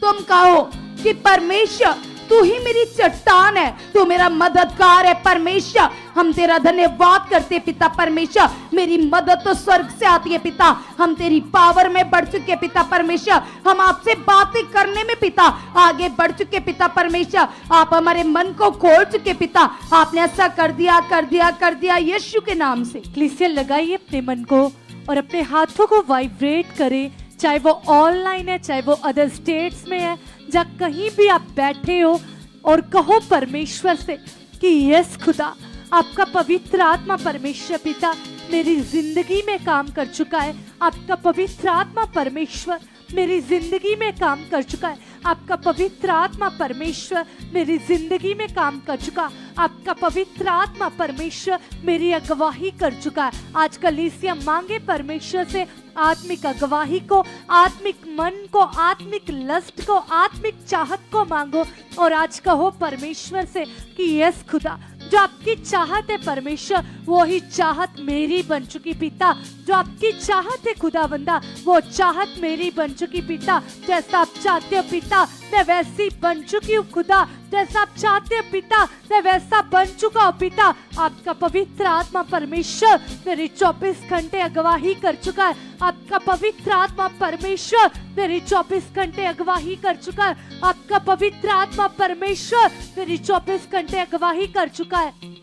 तुम कहो कि परमेश्वर तू ही मेरी चट्टान है, तू मेरा मददगार है परमेश्वर। हम तेरा धन्यवाद करते पिता परमेश्वर, मेरी मदद तो स्वर्ग से आती है पिता। हम तेरी पावर में बढ़ चुके पिता परमेश्वर, हम आपसे बातें करने में पिता आगे बढ़ चुके पिता परमेश्वर। आप हमारे मन को खोल चुके पिता, आपने ऐसा कर दिया, कर दिया, कर दिया यीशु के नाम से। क्लिसिया लगाइए अपने मन को और अपने हाथों को वाइब्रेट करें, चाहे वो ऑनलाइन है, चाहे वो अदर स्टेट्स में है, जहाँ कहीं भी आप बैठे हो, और कहो परमेश्वर से कि यस खुदा, आपका पवित्र आत्मा परमेश्वर पिता मेरी जिंदगी में काम कर चुका है। आपका पवित्र आत्मा परमेश्वर मेरी जिंदगी में काम कर चुका है। आपका पवित्र आत्मा परमेश्वर मेरी जिंदगी में काम कर चुका। आपका पवित्र आत्मा परमेश्वर मेरी अगवाही कर चुका है। आज कलीसिया मांगे परमेश्वर से आत्मिक अगवाही को, आत्मिक मन को, आत्मिक लस्ट को, आत्मिक चाहत को मांगो। और आज कहो परमेश्वर से कि यस खुदा, जो आपकी चाहत है परमेश्वर, वो ही चाहत मेरी बन चुकी पिता। जो आपकी चाहत है खुदावंदा, वो चाहत मेरी बन चुकी पिता। जैसा आप चाहते हो पिता, मैं वैसी बन चुकी हूँ खुदा। जैसा आप चाहते हो पिता, मैं वैसा बन चुका हूँ पिता। आपका पवित्र आत्मा परमेश्वर मेरी 24 घंटे अगवाही कर चुका है। आपका पवित्र आत्मा परमेश्वर मेरी 24 घंटे अगवाही कर चुका है। आपका पवित्र आत्मा परमेश्वर मेरी 24 घंटे अगवाही कर चुका है।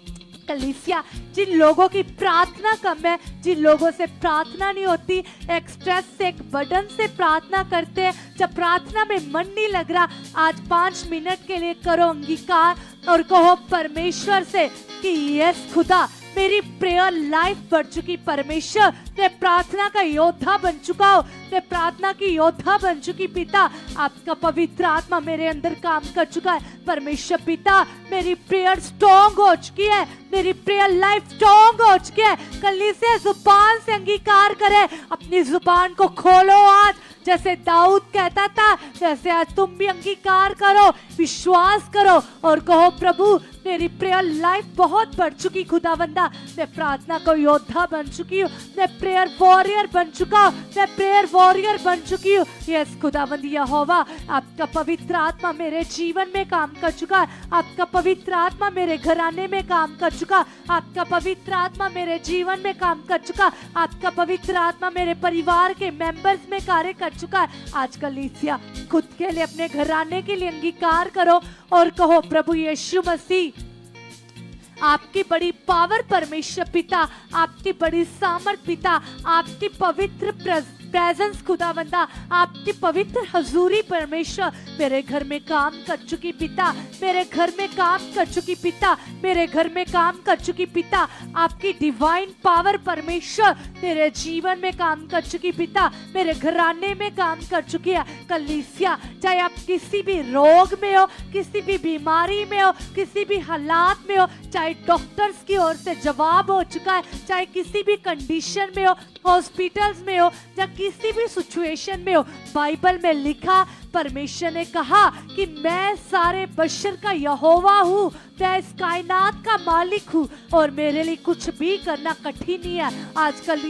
कलीसिया, जिन लोगों की प्रार्थना कम है, जिन लोगों से प्रार्थना नहीं होती, एक स्ट्रेस से, एक बर्डन से प्रार्थना करते हैं, जब प्रार्थना में मन नहीं लग रहा, आज 5 मिनट के लिए करो अंगीकार और कहो परमेश्वर से कि यस खुदा, मेरी प्रेयर लाइफ बढ़ चुकी परमेश्वर। मैं प्रार्थना का योद्धा बन चुका हूँ, मैं प्रार्थना की योद्धा बन चुकी पिता। आपका पवित्र आत्मा मेरे अंदर काम कर चुका है परमेश्वर पिता। मेरी प्रेयर स्ट्रॉन्ग हो चुकी है, मेरी प्रेयर लाइफ स्ट्रॉन्ग हो चुकी है। कलीसिया जुबान से अंगीकार करे, अपनी जुबान को खोलो आज। जैसे दाऊद कहता था, वैसे आज तुम भी अंगीकार करो, विश्वास करो और कहो प्रभु, मेरी प्रेयर लाइफ बहुत बढ़ चुकी खुदावंदा। मैं प्रार्थना को योद्धा बन चुकी हूँ, मैं प्रेयर वॉरियर बन चुका हूँ, मैं प्रेयर वॉरियर बन चुकी हूँ। यस खुदावंद यहोवा, आपका पवित्र आत्मा मेरे जीवन में काम कर चुका है। आपका पवित्र आत्मा मेरे घराने में काम कर चुका। आपका पवित्र आत्मा मेरे जीवन में काम कर चुका। आपका पवित्र आत्मा मेरे परिवार के मेंबर्स में कार्य कर चुका है। आज कलीसिया खुद के लिए, अपने घराने के लिए अंगीकार करो और कहो प्रभु यीशु मसीह, आपकी बड़ी पावर परमेश्वर पिता, आपकी बड़ी सामर्थ पिता, आपकी पवित्र प्रेजेंस खुदावंदा, आपकी पवित्र हजूरी परमेश्वर मेरे घर में काम कर चुकी पिता, मेरे घर में काम कर चुकी पिता, मेरे घर में काम कर चुकी पिता। आपकी डिवाइन पावर परमेश्वर मेरे जीवन में काम कर चुकी पिता, मेरे घराने में काम कर चुकी है। कलीसिया, चाहे आप किसी भी रोग में हो, किसी भी बीमारी में हो, किसी भी हालात में हो, चाहे डॉक्टर्स की ओर से जवाब हो चुका है, चाहे किसी भी कंडीशन में हो, हॉस्पिटल्स में हो या किसी भी सिचुएशन में हो, बाइबल में लिखा, परमेश्वर ने कहा कि मैं सारे बशर का यहोवा हूँ, मैं इस कायनात का मालिक हूँ और मेरे लिए कुछ भी करना कठिन नहीं है। आजकल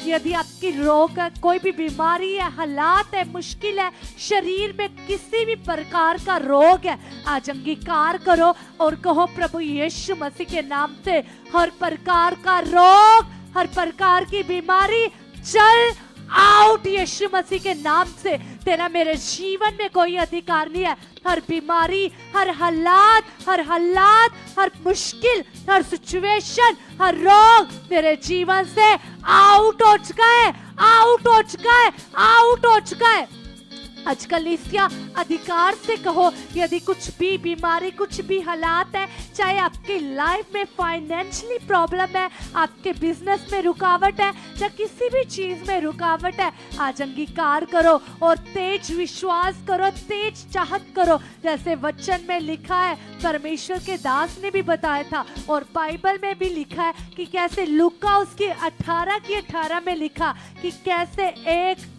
यदि आपकी रोग है, कोई भी बीमारी है, हालात है, मुश्किल है, शरीर में किसी भी प्रकार का रोग है, आज अंगीकार करो और कहो प्रभु यीशु मसीह के नाम से हर प्रकार का रोग, हर प्रकार की बीमारी चल आउट यीशु मसीह के नाम से। तेरा मेरे जीवन में कोई अधिकार नहीं है। हर बीमारी, हर हालात, हर मुश्किल, हर सिचुएशन, हर रोग मेरे जीवन से आउट हो चुका है, आउट हो चुका है, आउट हो चुका है। आजकल इसका अधिकार से कहो, यदि कुछ भी बीमारी, कुछ भी हालात है, चाहे आपकी लाइफ में फाइनेंशियली प्रॉब्लम है, आपके बिजनेस में रुकावट है या किसी भी चीज में रुकावट है, आज अंगीकार करो और तेज विश्वास करो, तेज चाहत करो। जैसे वचन में लिखा है, परमेश्वर के दास ने भी बताया था और बाइबल में भी लिखा है कि कैसे लूका उसके 18 में लिखा कि कैसे एक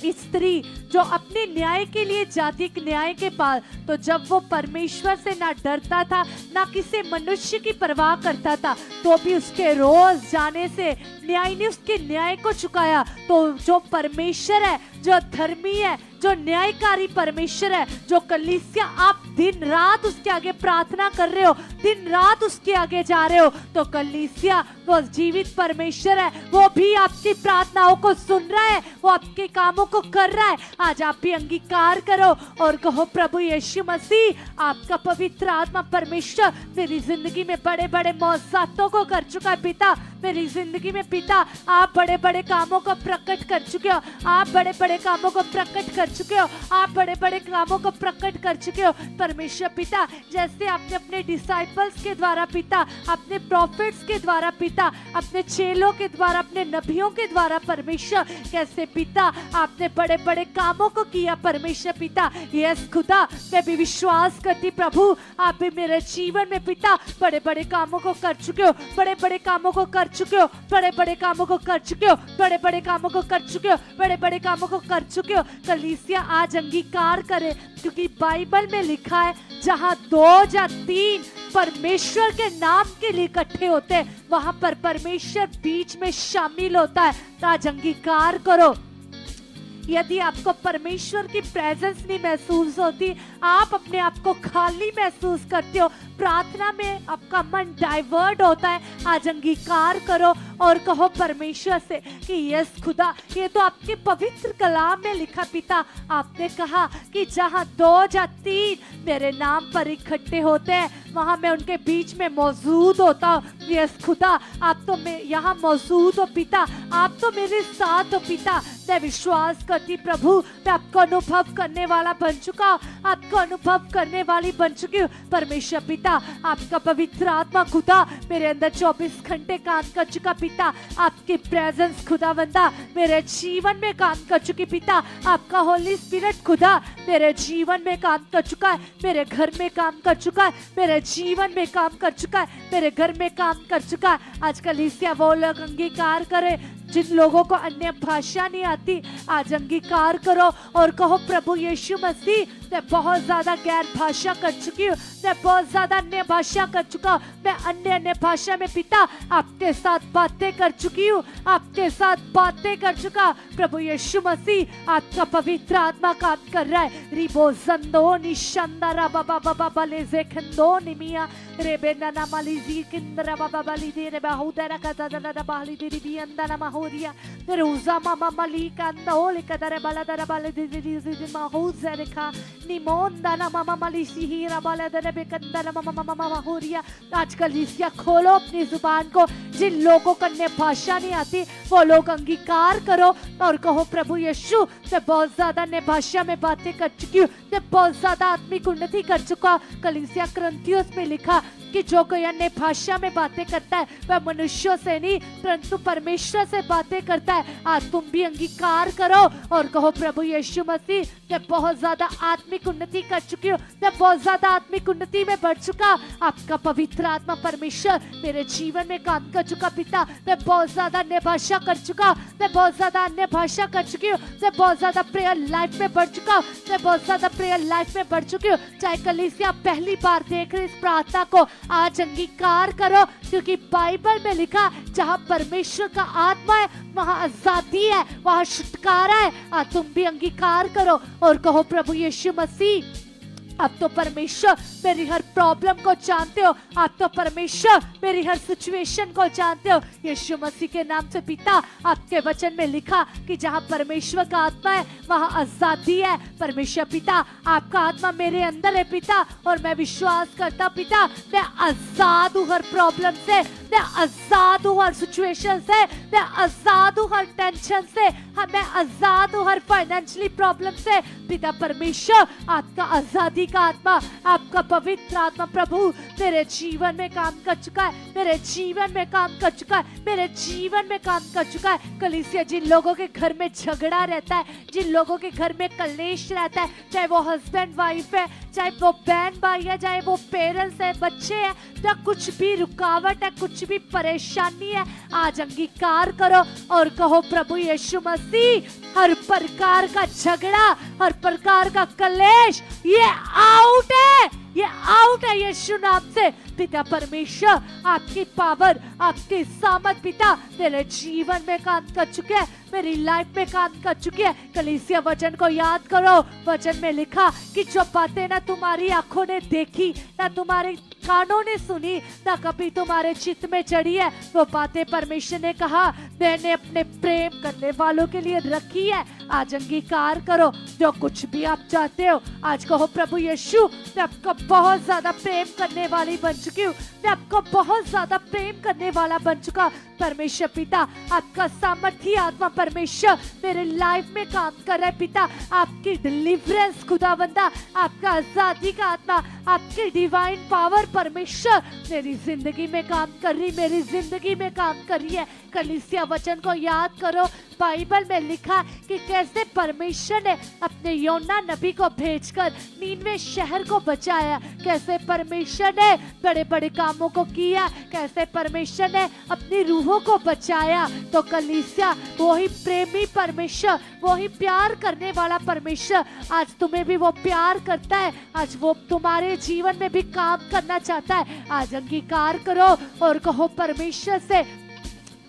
स्त्री जो अपने न्याय के लिए जाती न्याय के पास, तो जब वो परमेश्वर से ना डरता था ना किसी मनुष्य की परवाह करता था, तो भी उसके रोज जाने से न्याय ने उसके न्याय को चुकाया। तो जो परमेश्वर है, जो धर्मी है, जो न्यायकारी परमेश्वर है, जो कलीसिया आप दिन रात उसके आगे प्रार्थना कर रहे हो, दिन रात उसके आगे जा रहे हो, तो कलीसिया वो जीवित परमेश्वर है, वो भी आपकी प्रार्थनाओं को सुन रहा है, वो आपके कामों को कर रहा है। आज आप भी अंगीकार करो और कहो प्रभु यीशु मसीह, आपका पवित्र आत्मा परमेश्वर मेरी जिंदगी में बड़े बड़े मौजूदों को कर चुका है पिता। मेरी जिंदगी में पिता आप बड़े बड़े कामों को प्रकट कर चुके हो, आप बड़े बड़े कामों को प्रकट कर चुके हो, आप बड़े बड़े कामों को प्रकट कर चुके हो परमेश्वर पिता। जैसे आपने अपने डिसाइपल्स के द्वारा पिता, अपने प्रॉफिट्स के द्वारा पिता, अपने चेलों के द्वारा, अपने नबियों के द्वारा परमेश्वर, कैसे पिता आपने बड़े बड़े कामों को किया परमेश्वर पिता। यस खुदा, मैं भी विश्वास करती प्रभु, आप भी मेरे जीवन में पिता बड़े बड़े कामों को कर चुके हो, बड़े बड़े कामों को कर चुके हो, बड़े बड़े कामों को कर चुके हो, बड़े बड़े कामों को कर चुके हो, बड़े बड़े कामों को कर चुके हो। कलीसिया आज अंगीकार करे, क्योंकि बाइबल में लिखा है जहां 2 या 3 परमेश्वर के नाम के लिए इकट्ठे होते हैं, वहां पर परमेश्वर बीच में शामिल होता है। तो आज अंगीकार करो। यदि आपको परमेश्वर की प्रेजेंस नहीं महसूस होती, आप अपने आप को खाली महसूस करते हो, प्रार्थना में आपका मन डाइवर्ट होता है, आज अंगीकार करो और कहो परमेश्वर से कि यस खुदा, ये तो आपके पवित्र कलाम में लिखा पिता, आपने कहा कि जहां 2 या 3 मेरे नाम पर इकट्ठे होते हैं, वहां मैं उनके बीच में मौजूद होता हूँ। यस खुदा, आप तो मैं यहाँ मौजूद हो पिता, आप तो मेरे साथ हो पिता। मैं विश्वास करती प्रभु, मैं आपको अनुभव करने वाला बन चुका हूँ, आपको अनुभव करने वाली बन चुकी हूँ परमेश्वर पिता। आपका पवित्र आत्मा खुदा मेरे अंदर 24 घंटे काम कर चुका पिता। आपकी प्रेजेंस खुदा बंदा मेरे जीवन में काम कर चुकी पिता। आपका होली स्पिरिट खुदा मेरे जीवन में काम कर चुका है, मेरे घर में काम कर चुका है, मेरे जीवन में काम कर चुका है, मेरे घर में काम कर चुका है। आजकल इससे वो लोग अंगीकार करे जिन लोगों को अन्य भाषा नहीं आती, आज अंगीकार करो और कहो प्रभु यीशु मसीह, मैं बहुत ज्यादा गैर भाषा कर चुकी हूँ, मैं बहुत ज्यादा अन्य भाषा कर चुका हूँ, मैं अन्य भाषा में पिता आपके साथ बातें कर चुकी हूँ, आपके साथ बातें कर चुका। प्रभु यीशु मसीह, आपका पवित्र आत्मा काम कर रहा है। रिबो जंदो निशंदरा बाबा बाबा बले जेखंदो निमिया रेबे नाना मालिजी किंदरा बाबा बली दे रे बाहुदरा का दादा बाली दे री अंदना माहोरिया रोजा मामा मली कंदा होले कदरे बाला दरा बाले दे री माहोज़ रेखा निमोंदा ना मामा मली सिहीरा बाला दरे बेकंदरा मामा मामा माहोरिया। आजकल इसका खोलो अपनी जुबान को, जिन लोगों को अन्य भाषा नहीं आती वो लोग अंगीकार करो और कहो प्रभु यीशु, मैं बहुत ज्यादा अन्य भाषा में बातें कर चुकी हूँ, मैं बहुत ज्यादा आत्मिक उन्नति कर चुका। कलीसिया करंथियोस में लिखा कि जो कोई अन्य भाषा में बातें करता है वह मनुष्यों से नहीं परंतु परमेश्वर से बातें करता है। आज तुम भी अंगीकार करो और कहो प्रभु यीशु मसीह, मैं बहुत ज्यादा आत्मिक उन्नति कर चुकी हूँ, मैं बहुत ज्यादा आत्मिक उन्नति में बढ़ चुका। आपका पवित्र आत्मा परमेश्वर मेरे जीवन में काम कर कर चुका पिता, मैं बहुत ज्यादा अन्य भाषा कर चुका, मैं बहुत ज्यादा अन्य भाषा कर चुकी हूँ, मैं बहुत ज्यादा प्रेयर लाइफ में बढ़ चुका हूँ, मैं बहुत ज्यादा प्रेयर लाइफ में बढ़ चुकी हूँ। चाहे कलीसिया पहली बार देख रहे इस प्रार्थना को, आज अंगीकार करो, क्योंकि बाइबल में लिखा जहाँ परमेश्वर का आत्मा है वहाँ आजादी है, वहाँ छुटकारा है। आज तुम भी अंगीकार करो और कहो प्रभु यीशु मसीह, आप तो परमेश्वर मेरी हर प्रॉब्लम को जानते हो, आप तो परमेश्वर मेरी हर सिचुएशन को जानते हो। यीशु मसीह के नाम से पिता, आपके वचन में लिखा कि जहाँ परमेश्वर का आत्मा है वहाँ आजादी है। परमेश्वर पिता, आपका आत्मा मेरे अंदर है पिता, और मैं विश्वास करता पिता, मैं आजाद हूँ हर प्रॉब्लम से, मैं आजाद हूँ हर सिचुएशन से, मैं आजाद हूँ हर टेंशन से, मैं आजाद हूँ हर फाइनेंशियली प्रॉब्लम से। पिता परमेश्वर, आपका आजादी का आत्मा, आपका पवित्र आत्मा प्रभु मेरे जीवन में काम कर चुका है, मेरे जीवन में काम कर चुका है, मेरे जीवन में काम कर चुका है। कलीसिया, जिन लोगों के घर में झगड़ा रहता है, जिन लोगों के घर में कलेश रहता है, चाहे वो हस्बैंड वाइफ है, चाहे वो बहन भाई है, चाहे वो पेरेंट्स है, बच्चे हैं, या कुछ भी रुकावट है, कुछ भी परेशानी है, आज अंगीकार करो और कहो प्रभु यीशु मसीह, हर प्रकार का झगड़ा, हर प्रकार का कलेश, ये आउट है, ये आउट है यीशु नाम से। पिता परमेश्वर, आपकी पावर, आपकी सामर्थ पिता मेरे जीवन में काम कर चुके हैं, मेरी लाइफ में काम कर चुकी है। कलीसिया, वचन को याद करो, वचन में लिखा कि जो बातें ना तुम्हारी आंखों ने देखी, ना तुम्हारे कानों ने सुनी, ना कभी तुम्हारे चित्त में चढ़ी है, वो बातें परमेश्वर ने कहा मैंने अपने प्रेम करने वालों के लिए रखी है। आज अंगीकार करो, जो कुछ भी आप चाहते हो, आज कहो प्रभु यीशु, मैं आपको बहुत ज्यादा प्रेम करने वाली बन चुकी हूँ, मैं आपको बहुत ज्यादा प्रेम करने वाला बन चुका। परमेश्वर पिता, आपका सामर्थी आत्मा परमेश्वर मेरे लाइफ में काम कर रहा है पिता, आपकी डिलीवरेंस खुदावंदा, आपका आजादी का आत्मा, आपकी डिवाइन पावर परमेश्वर मेरी जिंदगी में काम कर रही, मेरी जिंदगी में काम कर रही है। कलीसिया, वचन को याद करो, बाइबल में लिखा कि कैसे परमेश्वर ने अपने योना नबी को भेजकर नीनवे शहर को बचाया, कैसे परमेश्वर ने बड़े बड़े कामों को किया, कैसे परमेश्वर ने अपनी रूहों को बचाया। तो कलीसिया, वही प्रेमी परमेश्वर, वही प्यार करने वाला परमेश्वर आज तुम्हें भी वो प्यार करता है, आज वो तुम्हारे जीवन में भी काम करना चाहता है। आज अंगीकार करो और कहो परमेश्वर से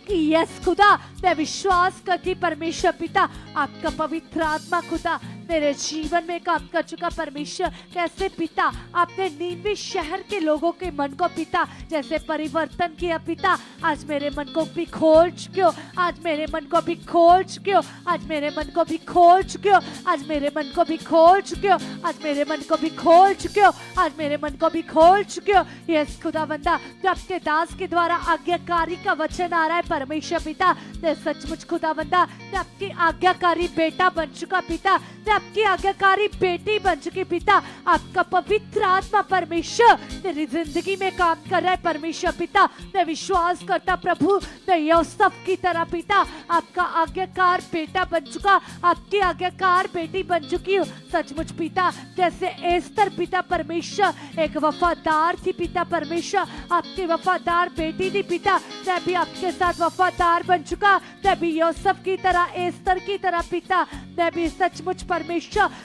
कि यस खुदा, मैं विश्वास करती परमेश्वर पिता, आपका पवित्र आत्मा खुदा मेरे जीवन में काम कर चुका। परमेश्वर, कैसे पिता आपने नीनवे शहर के लोगों के मन को पिता जैसे परिवर्तन किया पिता, आज मेरे मन को भी खोल चुके हो, आज मेरे मन को भी खोल चुके हो, आज मेरे मन को भी खोल चुके हो, आज मेरे मन को भी खोल चुके हो, आज मेरे मन को भी खोल चुके हो, आज मेरे मन को भी खोल चुके हो। यस खुदावंदा, जो आपके दास के द्वारा आज्ञाकारी का वचन आ रहा है परमेश्वर पिता, मैं सचमुच खुदावंदा, मैं आपकी आज्ञाकारी बेटा बन चुका पिता, मैं आपकी आज्ञाकारी बेटी बन चुकी पिता। आपका पवित्र आत्मा परमेश्वर तेरी जिंदगी में काम कर रहा है परमेश्वर पिता। मैं विश्वास करता प्रभु, मैं यूसुफ की तरह पिता आपका आज्ञाकार बेटा बन चुका, आपकी आज्ञाकार बेटी बन चुकी हूँ। सचमुच पिता, जैसे एस्तर पिता परमेश्वर एक वफादार थी पिता परमेश्वर, आपकी वफादार बेटी थी पिता, मैं भी आपके साथ वफादार बन चुका। मैं भी यूसुफ की तरह, एस्तर की तरह पिता, मैं भी सचमुच परमेश्वर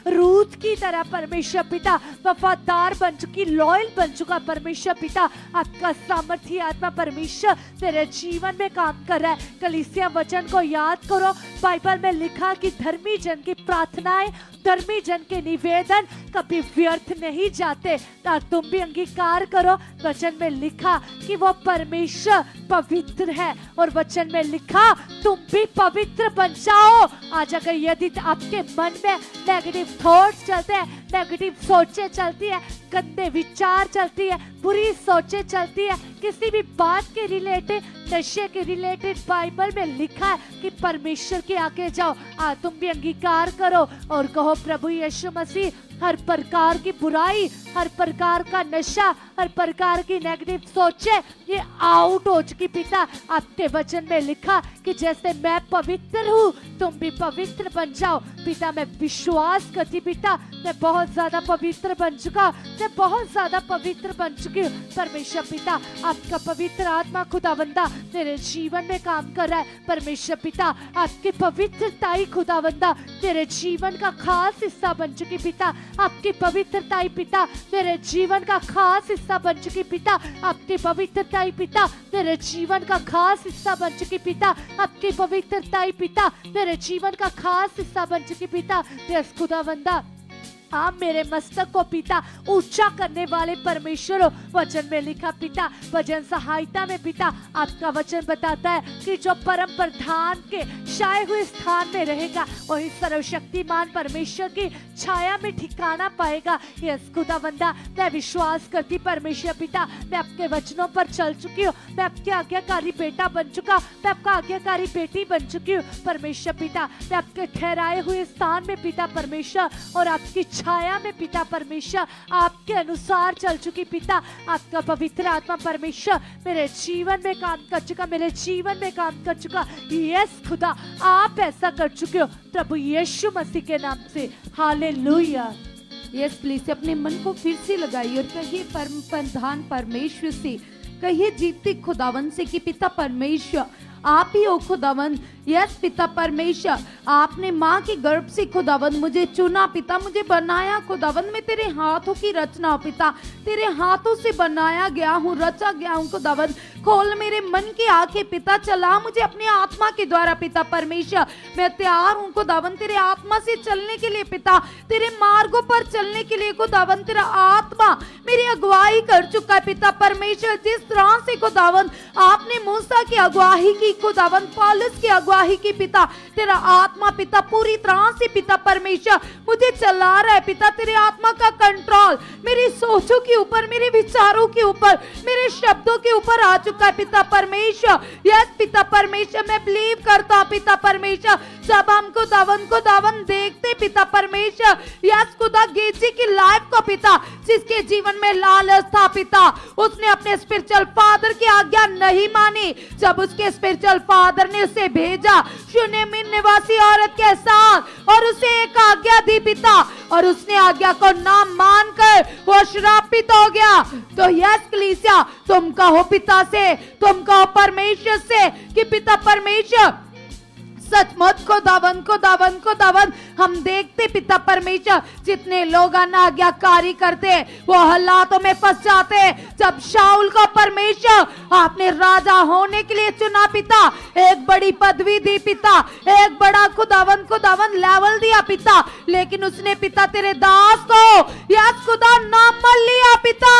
रूत की तरह परमेश्वर पिता वफादार बन चुकी, लॉयल बन चुका परमेश्वर पिता। आपका सामर्थी आत्मा परमेश्वर तेरे जीवन में काम कर रहा है। कलीसिया, वचन को याद करो, बाइबल में लिखा कि धर्मी जन की प्रार्थनाएं, धर्मी जन के निवेदन कभी व्यर्थ नहीं जाते। तुम भी अंगीकार करो, वचन में लिखा कि वो परमेश्वर पवित्र है, और वचन में लिखा तुम भी पवित्र बन जाओ। आज अगर यदि आपके मन में नेगेटिव थॉट्स चलते हैं, नेगेटिव सोचें चलती है, गंदे विचार चलती है, बुरी सोचें चलती है, किसी भी बात के रिलेटेड, नशे के रिलेटेड, बाइबल में लिखा है कि परमेश्वर के आगे जाओ। तुम भी अंगीकार करो और कहो प्रभु यीशु मसीह, हर प्रकार की बुराई, हर प्रकार का नशा, हर प्रकार की नेगेटिव सोचे ये आउट हो चुकी पिता। आपके वचन में लिखा कि जैसे मैं पवित्र हूँ तुम भी पवित्र बन जाओ। पिता मैं विश्वास करती पिता, मैं बहुत ज्यादा पवित्र बन चुका, मैं बहुत ज्यादा पवित्र बन चुकी हूँ। परमेश्वर पिता आपका पवित्र आत्मा खुदावंदा तेरे जीवन में काम कर रहा है। परमेश्वर पिता आपकी पवित्रता ही खुदावंदा तेरे जीवन का खास हिस्सा बन चुकी पिता। आपकी पवित्रता ही पिता तेरे जीवन का खास हिस्सा बन चुकी पिता। आपकी पवित्रता ही पिता तेरे जीवन का खास हिस्सा बन चुकी पिता। आपकी पवित्रता ही पिता तेरे जीवन का खास हिस्सा बन चुकी पिता। यस खुदावंदा आप मेरे मस्तक को पिता ऊंचा करने वाले परमेश्वर हो। वचन में लिखा पिता भजन सहायता में पिता आपका वचन बताता है कि जो परम प्रधान के छाए हुए स्थान में रहेगा वही सर्वशक्तिमान परमेश्वर की छाया में ठिकाना पाएगा। यस खुदावंदा मैं विश्वास करती परमेश्वर पिता मैं आपके वचनों पर चल चुकी हूँ। मैं आपके आज्ञाकारी बेटा बन चुका, मैं आपका आज्ञाकारी बेटी बन चुकी हूँ। परमेश्वर पिता मैं आपके ठहराए हुए स्थान में पिता परमेश्वर और आपकी छाया में पिता परमेश्वर आपके अनुसार चल चुकी पिता। आपका पवित्र आत्मा परमेश्वर मेरे जीवन में काम कर चुका, मेरे जीवन में काम कर चुका। यस खुदा आप ऐसा कर चुके हो प्रभु यीशु मसीह के नाम से। हालेलुया। यस प्लीज अपने मन को फिर से लगाइए और कहिए परम प्रधान परमेश्वर से, कहिए जीते खुदावन से कि पिता परमेश्वर आप ही हो खुदावन। यस पिता परमेश्वर आपने माँ के गर्भ से खुदावन मुझे चुना पिता, मुझे बनाया खुदावन। मैं तेरे हाथों की रचना हूँ पिता, तेरे हाथों से बनाया गया हूँ, रचा गया हूँ खुदावन। खोल मेरे मन की आंखें पिता, चला मुझे अपने आत्मा के द्वारा पिता परमेश्वर। मैं तैयार हूँ खुदावन तेरे आत्मा से चलने के लिए पिता, तेरे मार्गों पर चलने के लिए खुदावन। तेरा आत्मा मेरी अगुवाई कर चुका है पिता परमेश्वर। जिस तरह से खुदावन आपने मूसा की अगुवाई की खुदावन, पौलुस की अगुवाई की पिता, तेरा आत्मा पिता पूरी तरह से पिता परमेश्वर मुझे चला रहा है पिता। तेरे आत्मा का कंट्रोल मेरी सोचों के ऊपर, मेरे विचारों के ऊपर, मेरे शब्दों के ऊपर आ चुका है पिता परमेश्वर। यस पिता परमेश्वर मैं बिलीव करता हूं पिता परमेश्वर। जब हम खुदावन देखते पिता परमेश्वर, यस खुदा गेजी की लाइफ को पिता, जिसके जीवन में लालच था पिता, उसने अपने स्पिरिचुअल फादर की आज्ञा नहीं मानी। जब उसके स्पिरिचुअल फादर ने उसे भेजा शूनेमिन निवासी औरत के साथ और उसे एक आज्ञा दी पिता, और उसने आज्ञा को ना मानकर वो श्रापित हो गया। तो यस कलीसिया तुम कहो पिता से, तुम कहो परमेश्वर से कि पिता परमेश्वर सचमुच खुदावन हम देखते पिता परमेश्वर जितने लोग अनाज्ञाकारी करते वो हालातों में फंस जाते। जब शाऊल को परमेश्वर आपने राजा होने के लिए चुना पिता, एक बड़ी पदवी दी पिता, एक बड़ा खुदावन लेवल दिया पिता, लेकिन उसने पिता तेरे दास को यस खुदा नाम मत लिया पिता।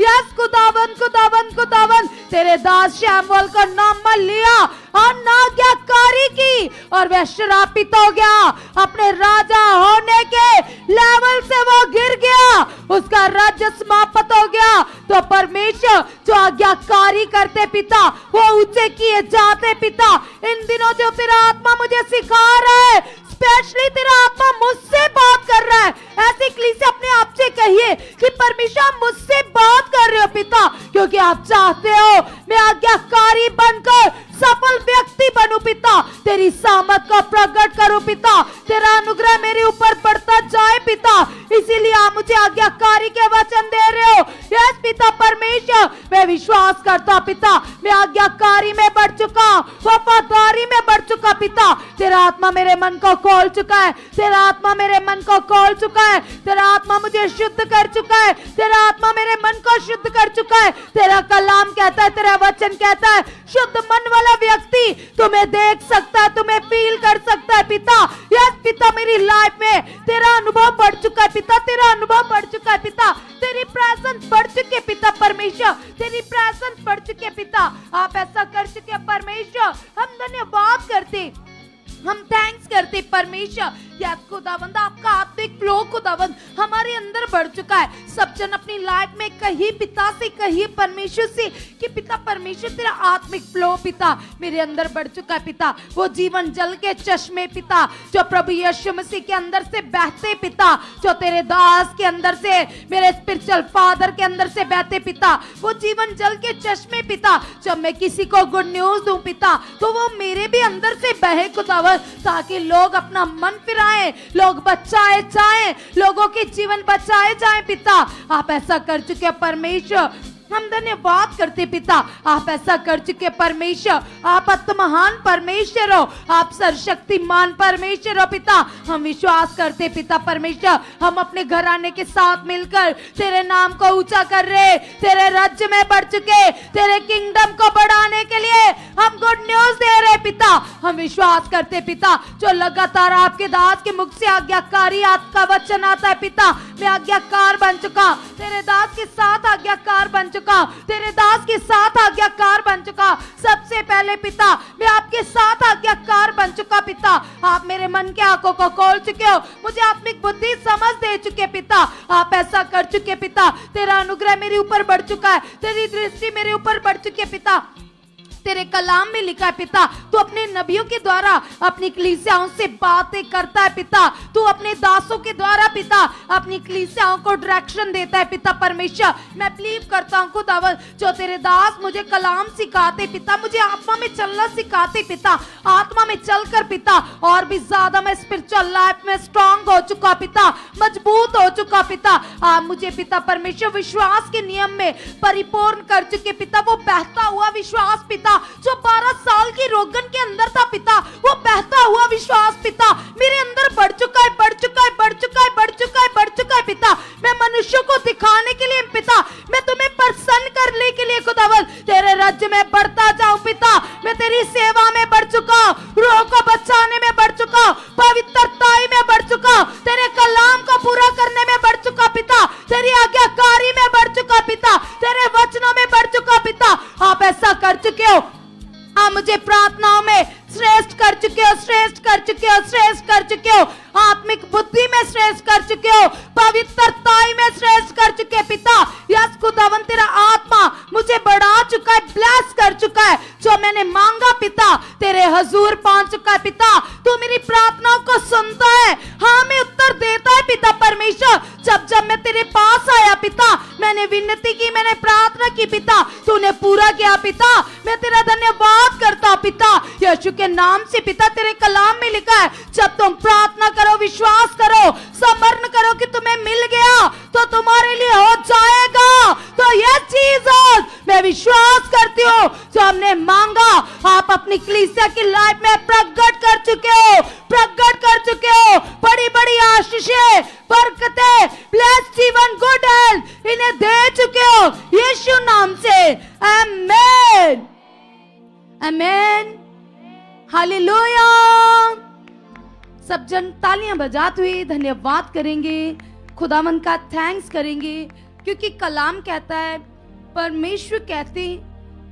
यस खुदावन तेरे दास शैमुएल को नाम मत लिया, अनाज्ञाकारी की, और वह श्रापित हो गया। अपने राजा होने के लेवल से वो गिर गया, उसका राज्य समाप्त हो गया। तो परमेश्वर जो आज्ञाकारी करते पिता वो ऊंचे किए जाते पिता। इन दिनों जो तेरा आत्मा मुझे सिखा रहा है, स्पेशली तेरा आत्मा मुझसे बात कर रहा है, ऐसे कलीसिया अपने आप से कहिए कि परमेश्वर मुझसे बात कर रहे हो पिता, क्योंकि आप चाहते हो मैं आज्ञाकारी बनकर सफल व्यक्ति बनूं पिता, तेरी सामर्थ को प्रकट करूं पिता, तेरा अनुग्रह मेरे ऊपर बढ़ता जाए पिता। इसीलिए आप मुझे आज्ञाकारी के वचन दे रहे हो। यस पिता परमेश्वर मैं विश्वास करता पिता, मैं आज्ञाकारी में बढ़ चुका, वफादारी में बढ़ चुका पिता। तेरा आत्मा मेरे मन को खोल चुका है, तेरा आत्मा मेरे मन को खोल चुका है, तेरा आत्मा मुझे शुद्ध कर चुका है, तेरा आत्मा मेरे मन को शुद्ध कर चुका है। तेरा कलाम कहता है, तेरा वचन कहता है शुद्ध मन वाला व्यक्ति तुम्हें देख सकता है, तुम्हें फील कर सकता है पिता। यस पिता मेरी लाइफ में तेरा अनुभव बढ़ चुका है पिता, तेरा अनुभव बढ़ चुका है पिता, तेरी प्रेजेंस बढ़ चुके पिता परमेश्वर, तेरी प्रेजेंस बढ़ चुके पिता। आप ऐसा कर चुके परमेश्वर, हम धन्यवाद करते, हम थैंक्स करते परमेश्वर। यस खुदावंद, आपका आत्मिक फ्लो खुदावंद हमारे अंदर बढ़ चुका है। सब जन अपनी लाइफ में कही पिता से, कही परमेश्वर से कि पिता परमेश्वर तेरा आत्मिक फ्लो पिता मेरे अंदर बढ़ चुका है पिता। वो जीवन जल के चश्मे पिता जो प्रभु यीशु मसीह के अंदर से बहते पिता, जो तेरे दास के अंदर से, मेरे स्पिरिचुअल फादर के अंदर से बहते पिता, वो जीवन जल के चश्मे पिता, जब मैं किसी को गुड न्यूज दूं पिता तो वो मेरे भी अंदर से बहे खुदावंद, ताकि लोग अपना मन फिराएं, लोग बचाए जाएं, लोगों के जीवन बचाए जाएं पिता। आप ऐसा कर चुके परमेश्वर, हम धन्यवाद करते पिता। आप ऐसा कर चुके परमेश्वर, आप महान परमेश्वर हो, आप सर्वशक्तिमान परमेश्वर हो पिता। हम विश्वास करते पिता परमेश्वर, हम अपने घराने के साथ मिलकर तेरे नाम को ऊंचा कर रहे, तेरे राज्य में बढ़ चुके, तेरे किंगडम को बढ़ाने के लिए हम गुड न्यूज दे रहे पिता। हम विश्वास करते पिता, जो लगातार आपके दास के मुख से आज्ञाकारी आपका वचन आता है पिता, मैं आज्ञाकार बन चुका, तेरे दास के साथ आज्ञाकार बन चुका, तेरे दास के साथ आज्ञाकार बन चुका। सबसे पहले पिता मैं आपके साथ आज्ञाकार बन चुका पिता। आप मेरे मन के आंखों को खोल चुके हो, मुझे आत्मिक बुद्धि समझ दे चुके पिता। आप ऐसा कर चुके पिता, तेरा अनुग्रह मेरे ऊपर बढ़ चुका है, तेरी दृष्टि मेरे ऊपर बढ़ चुकी है पिता। तेरे कलाम में लिखा है पिता, तू अपने नबियों के द्वारा अपनी कलीसियाओं से बातें करता है पिता, तू अपने दासों के द्वारा पिता अपनी कलीसियाओं को डायरेक्शन देता है पिता परमेश्वर। मैं बिलीव करता हूँ खुदावंद, जो तेरे दास मुझे कलाम सिखाते पिता, मुझे आत्मा में चलना सिखाते पिता, आत्मा में चलकर पिता और भी ज्यादा मैं स्पिरिचुअल लाइफ में स्ट्रांग हो चुका पिता, मजबूत हो चुका पिता। आप मुझे पिता परमेश्वर विश्वास के नियम में परिपूर्ण कर चुके पिता, वो बहता हुआ विश्वास पिता जो 12 साल की रोगन के अंदर था पिता, वो बहता हुआ विश्वास पिता मेरे अंदर बढ़ चुका है, बढ़ चुका है, बढ़ चुका है, बढ़ चुका है, बढ़ चुका है पिता। मैं मनुष्यों को दिखाने के लिए पिता, मैं तुम्हें प्रसन्न करने के लिए खुदावंद तेरे राज्य में बढ़ता जाऊं पिता। मैं तेरी सेवा में बढ़ चुका, रूह को बचाने में बढ़ चुका, पवित्रताई में बढ़ चुका, तेरे कलाम को पूरा करने में बढ़ चुका पिता, तेरी आज्ञाकारी में बढ़ चुका पिता, तेरे वचनों में बढ़ चुका पिता। आप ऐसा कर चुके हो, आप मुझे प्रार्थनाओं में श्रेष्ठ कर चुके हो, श्रेष्ठ कर चुके हो, श्रेष्ठ कर चुके हो, आत्मिक बुद्धि में श्रेष्ठ कर चुके हो, पवित्रताई में श्रेष्ठ कर चुके पिता। यस खुदावंद तेरा आत्मा मुझे बढ़ा चुका है, ब्लेस कर चुका है, जो मैंने मांगा पिता तेरे हजूर पहुंच चुका है पिता। तू मेरी प्रार्थनाओं को सुनता है, हाँ मैं उत्तर देता है पिता परमेश्वर। जब जब मैं तेरे पास आया पिता, मैंने विनती की, मैंने प्रार्थना की पिता, तूने पूरा किया पिता। मैं तेरा धन्यवाद करता हूं पिता, यीशु के नाम से पिता। तेरे कलाम में लिखा है, जब तुम प्रार्थना करो, विश्वास करो, समर्पण करो कि तुम्हें मिल गया तो तुम्हारे लिए हो जाएगा। तो ये चीज मैं विश्वास करती हूँ, जो हमने मांगा आप अपनी कलीसिया की लाइफ में प्रकट कर चुके हो, प्रकट कर चुके हो। बड़ी बड़ी आशीषें, बरकतें, ब्लेस जीवन, गुड हेल्थ इन्हें दे चुके हो यीशु नाम से। आमेन, आमेन, हालेलुया। सब जन तालियां बजाते हुए धन्यवाद करेंगे, खुदावंद का थैंक्स करेंगे, क्योंकि कलाम कहता है, परमेश्वर कहते,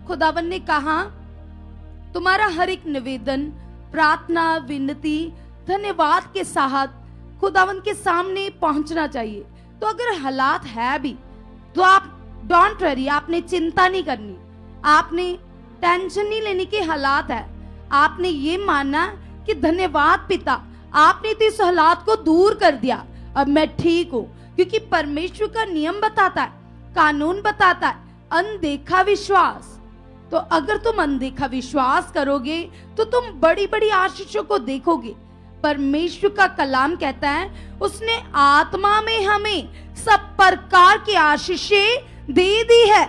खुदावंद ने कहा तुम्हारा हर एक निवेदन, प्रार्थना, विनती, धन्यवाद के साथ खुदावंद के सामने पहुंचना चाहिए। तो अगर हालात है भी तो आप डोंट वरी, आपने चिंता नहीं करनी, आपने टेंशन नहीं लेने की। हालात है, आपने ये मानना कि धन्यवाद पिता, आपने तो इस हालात को दूर कर दिया, अब मैं ठीक हूं। क्योंकि परमेश्वर का नियम बताता है, कानून बताता है, अनदेखा विश्वास। तो अगर तुम अनदेखा विश्वास करोगे तो तुम बड़ी बड़ी आशीषों को देखोगे। परमेश्वर का कलाम कहता है, उसने आत्मा में हमें सब प्रकार की आशीषें दे दी है।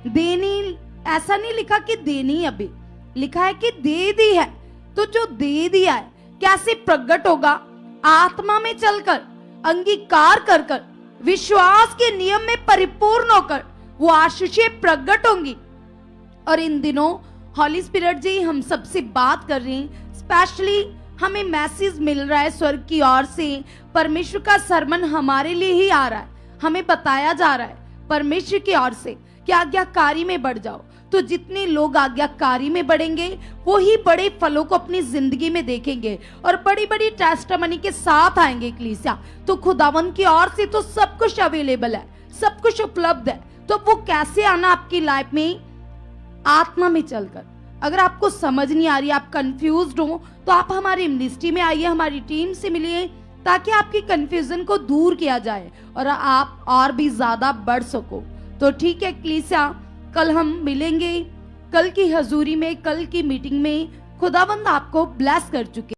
देनी, ऐसा नहीं लिखा कि देनी, अभी लिखा है कि दे दी है। तो जो दे दिया है कैसे प्रकट होगा? आत्मा में चलकर, अंगीकार कर कर, विश्वास के नियम में परिपूर्ण होकर वो आशीषें प्रकट होंगी। और इन दिनों हॉली स्पिरिट जी हम सबसे बात कर रहे हैं, स्पेशली हमें मैसेज मिल रहा है स्वर्ग की ओर से, परमेश्वर का सरमन हमारे लिए ही आ रहा है, हमें बताया जा रहा है परमेश्वर की ओर से कि आज्ञाकारी में बढ़ जाओ, तो जितने लोग आज्ञाकारी में बढ़ेंगे वो ही बड़े फलों को अपनी जिंदगी में देखेंगे और बड़ी बड़ी टेस्टिमनी के साथ आएंगे कलीसिया। तो खुदावन की ओर से तो सब कुछ अवेलेबल है, सब कुछ उपलब्ध है। तो वो कैसे आना आपकी लाइफ में? आत्मा में चलकर। अगर आपको समझ नहीं आ रही, आप कंफ्यूज्ड हो, तो आप हमारे मिनिस्ट्री में आइए, हमारी टीम से मिलिए, ताकि आपकी कंफ्यूजन को दूर किया जाए और आप और भी ज्यादा बढ़ सको। तो ठीक है कलीसिया, कल हम मिलेंगे, कल की हजूरी में, कल की मीटिंग में। खुदावंद आपको ब्लेस कर चुके।